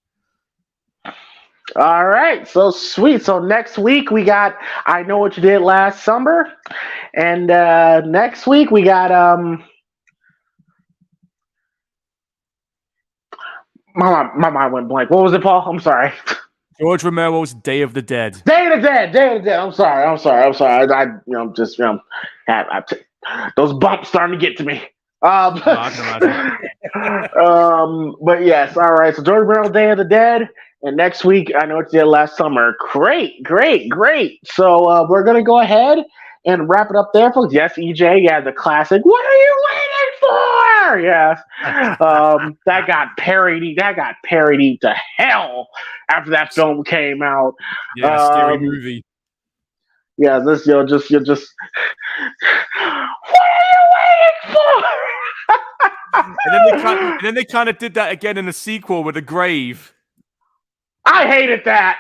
All right, so sweet. So next week we got I Know What You Did Last Summer, and next week we got my mind went blank. What was it, Paul? I'm sorry. George Romero's Day of the Dead. Day of the Dead. I'm sorry. Those bumps starting to get to me. I can imagine. But yes, all right. So George Romero, Day of the Dead, and next week I Know What You Did Last Summer. Great. So we're gonna go ahead and wrap it up there, folks. Yes, EJ, yeah, the classic. What are you waiting for? Yes, that got parodied to hell after that film came out. Yeah, scary movie. Yeah, you're just. What are you waiting for? And then they kind of did that again in the sequel with the grave. I hated that.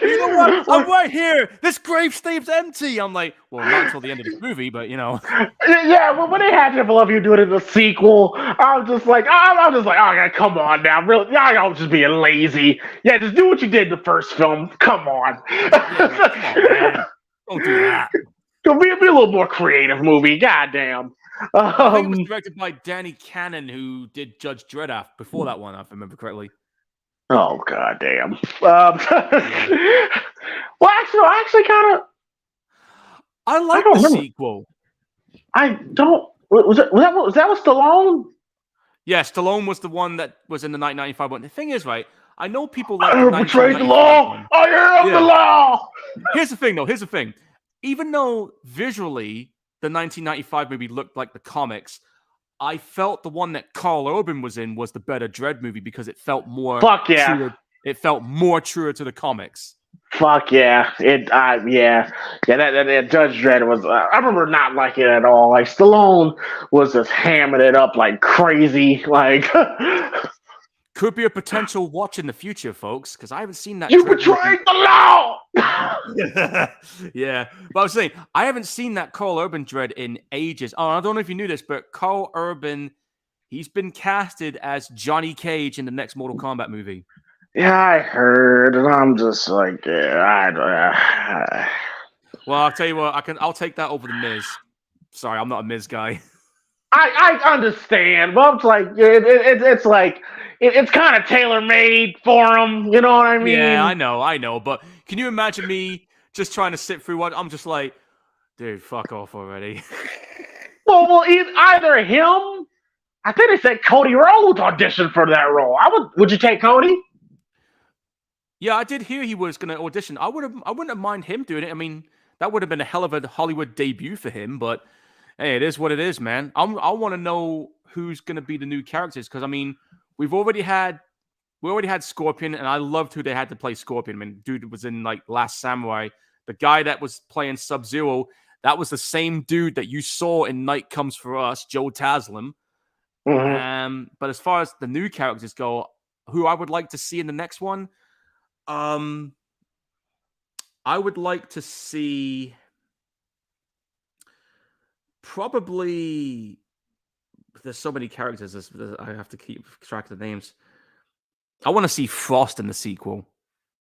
You know what? I'm right here. This grave stays empty. I'm like, well, not until the end of this movie, but you know. Yeah, well, when they had Jennifer Love Hewitt do it in the sequel, I was just like, oh, come on now, really? Y'all just being lazy. Yeah, just do what you did in the first film. Come on. Yeah, like, come on, man. Don't do that. Be a little more creative movie. Goddamn. I think it was directed by Danny Cannon, who did Judge Dredd before that one, if I remember correctly. Oh, goddamn. Well, actually, I actually kind of. I like the sequel. I don't. Was that with Stallone? Yeah, Stallone was the one that was in the 1995 one. The thing is, right? I know people like I the betrayed the law. one. I am the law. Here's the thing. Even though visually the 1995 movie looked like the comics, I felt the one that Carl Urban was in was the better Dredd movie because it felt more. Fuck yeah! It felt more truer to the comics. Fuck yeah! That Judge Dredd was. I remember not liking it at all. Like Stallone was just hamming it up like crazy. Like could be a potential watch in the future, folks, because I haven't seen that. You betrayed the law. Yeah, but I was saying I haven't seen that Carl Urban Dredd in ages. Oh, I don't know if you knew this, but Carl Urban, he's been casted as Johnny Cage in the next Mortal Kombat movie. Yeah, I heard, and I'm just like, Well, I'll tell you what, I'll take that over the Miz. Sorry, I'm not a Miz guy. I understand, but it's like it's kind of tailor made for him. You know what I Yeah, mean? I know. But can you imagine me just trying to sit through what I'm just like, dude, fuck off already. Well, either him. I think they said Cody Rhodes auditioned for that role. Would you take Cody? Yeah, I did hear he was going to audition. I wouldn't have mind him doing it. I mean, that would have been a hell of a Hollywood debut for him. But hey, it is what it is, man. I want to know who's going to be the new characters because I mean, we've already had we already had Scorpion, and I loved who they had to play Scorpion. I mean, dude was in like Last Samurai. The guy that was playing Sub Zero, that was the same dude that you saw in Night Comes for Us, Joe Taslim. Mm-hmm. But as far as the new characters go, who I would like to see in the next one, um, I would like to see probably. There's so many characters. I have to keep track of the names. I want to see Frost in the sequel.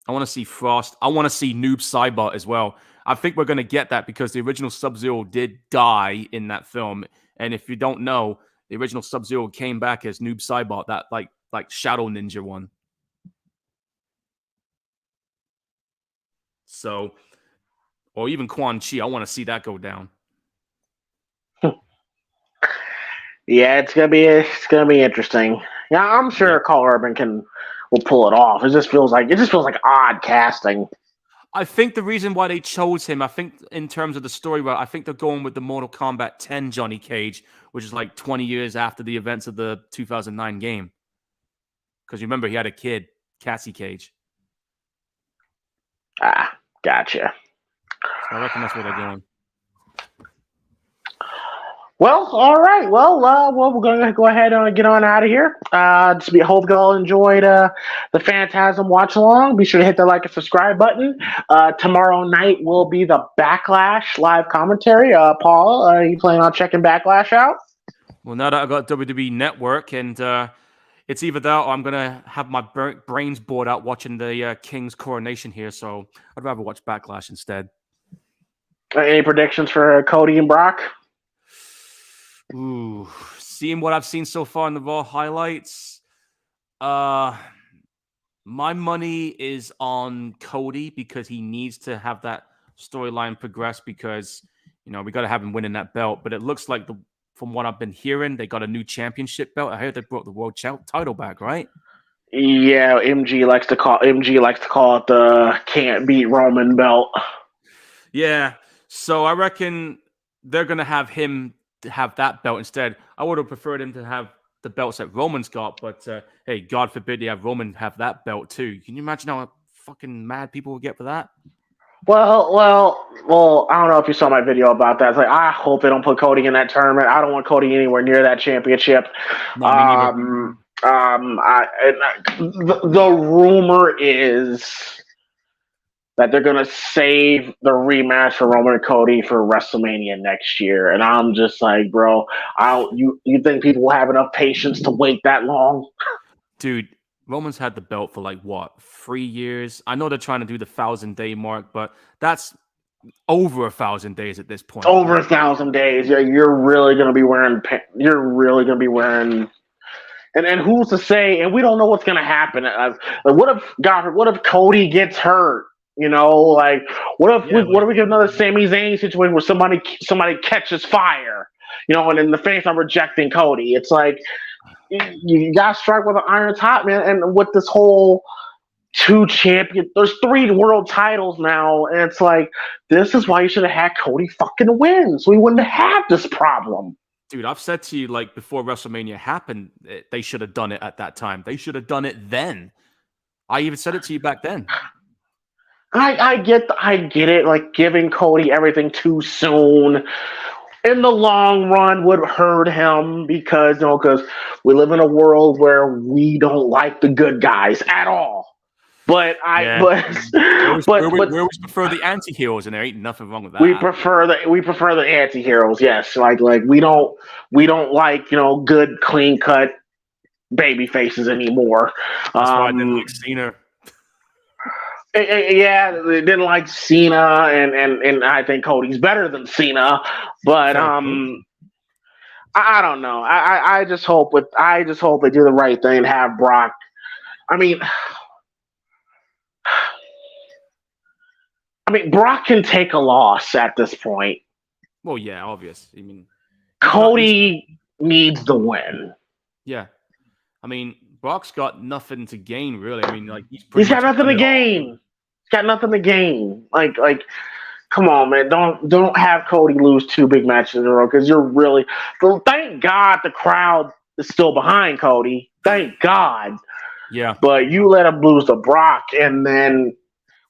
I want to see Frost. I want to see Noob Saibot as well. I think we're going to get that because the original Sub-Zero did die in that film. And if you don't know, the original Sub-Zero came back as Noob Saibot, that like Shadow Ninja one. So, or even Quan Chi. I want to see that go down. Yeah, it's gonna be interesting. Yeah, I'm sure Carl Urban will pull it off. It just feels like odd casting. I think the reason why they chose him, I think in terms of the story, I think they're going with the Mortal Kombat 10 Johnny Cage, which is like 20 years after the events of the 2009 game. Because remember, he had a kid, Cassie Cage. Ah, gotcha. So I reckon that's where they're going. Well, all right. Well, we're going to go ahead and get on out of here. Hope you all enjoyed the Phantasm watch along. Be sure to hit the like and subscribe button. Tomorrow night will be the Backlash live commentary. Paul, are you planning on checking Backlash out? Well, now that I got WWE Network, and it's either that or I'm gonna have my brains bored out watching the King's coronation here. So I'd rather watch Backlash instead. Any predictions for Cody and Brock? Ooh, seeing what I've seen so far in the Raw highlights, my money is on Cody because he needs to have that storyline progress because we got to have him winning that belt. But it looks like from what I've been hearing, they got a new championship belt. I heard they brought the world title back, right? Yeah, MG likes to call it the can't beat Roman belt. Yeah, so I reckon they're gonna have him have that belt instead. I would have preferred him to have the belts that Roman's got, but hey, God forbid they have Roman have that belt too. Can you imagine how fucking mad people would get for that? Well. I don't know if you saw my video about that. It's like I hope they don't put Cody in that tournament. I don't want Cody anywhere near that championship. No, me neither. The rumor is that they're gonna save the rematch for Roman and Cody for WrestleMania next year, and I'm just like, bro, you think people will have enough patience to wait that long? Dude, Roman's had the belt for like what, 3 years? I know they're trying to do the 1,000-day mark, but that's over 1,000 days at this point. Over 1,000 days. Yeah, you're really gonna be wearing. And who's to say? And we don't know what's gonna happen. What if Cody gets hurt? What if we get another Sami Zayn situation where somebody catches fire? And in the face, I'm rejecting Cody. It's like you got to strike with an iron's hot, man. And with this whole there's 3 world titles now, and it's like this is why you should have had Cody fucking win, so we wouldn't have this problem. Dude, I've said to you like before WrestleMania happened, they should have done it at that time. They should have done it then. I even said it to you back then. I get it. Like giving Cody everything too soon in the long run would hurt him because we live in a world where we don't like the good guys at all. But we always prefer the anti-heroes, and there ain't nothing wrong with that. We prefer the anti-heroes. Yes, like we don't like good clean cut baby faces anymore. That's why I didn't like Cena. Yeah, they didn't like Cena, and I think Cody's better than Cena. But I don't know. I just hope they do the right thing and have Brock. I mean, Brock can take a loss at this point. Well, yeah, obvious. I mean, Cody needs the win. Yeah. I mean, Brock's got nothing to gain, really. I mean, like he's got nothing to gain. He's got nothing to gain. Like, come on, man! Don't have Cody lose 2 big matches in a row because you're really. Thank God the crowd is still behind Cody. Thank God. Yeah. But you let him lose to Brock, and then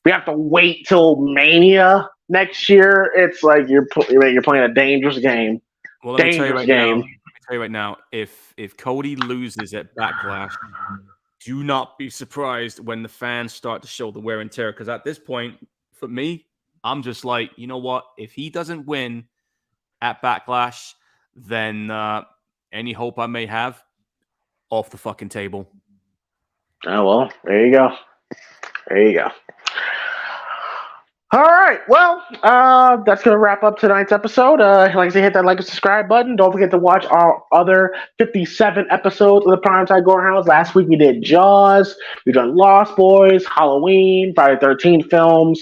we have to wait till Mania next year. It's like you're playing a dangerous game. Well, let me tell you right now, if Cody loses at Backlash, do not be surprised when the fans start to show the wear and tear. Because at this point, for me, I'm just like, you know what? If he doesn't win at Backlash, then any hope I may have, off the fucking table. Oh, well, there you go. All right. Well, that's going to wrap up tonight's episode. Like I said, hit that like and subscribe button. Don't forget to watch our other 57 episodes of the Primetime Gorehounds. Last week we did Jaws. We've done Lost Boys, Halloween, Friday the 13th films,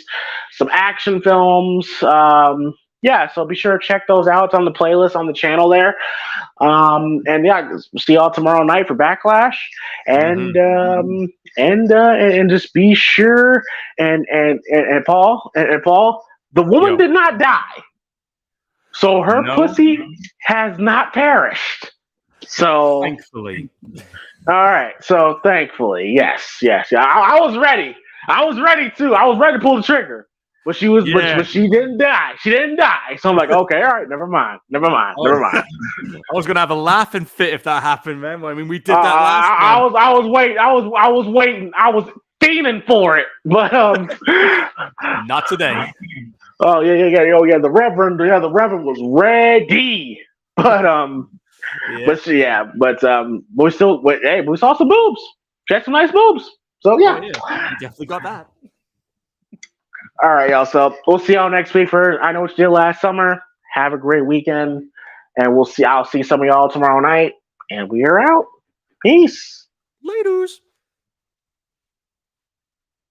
some action films. Yeah, so be sure to check those out. It's on the playlist on the channel there. And yeah, see y'all tomorrow night for Backlash. And and just be sure and Paul, the woman did not die. So her pussy has not perished. So thankfully. All right. So thankfully, yes. I was ready. I was ready too. I was ready to pull the trigger. But she was, but she didn't die. She didn't die. So I'm like, okay, all right, never mind. I was gonna have a laughing fit if that happened, man. I mean, we did that last time. I was waiting. I was fiending for it, but not today. Oh yeah. The Reverend was ready, but we still. Hey, we saw some boobs. Check some nice boobs. So yeah, you definitely got that. All right, y'all. So we'll see y'all next week for I Know What You Did Last Summer. Have a great weekend, and I'll see some of y'all tomorrow night. And we are out. Peace. Laters.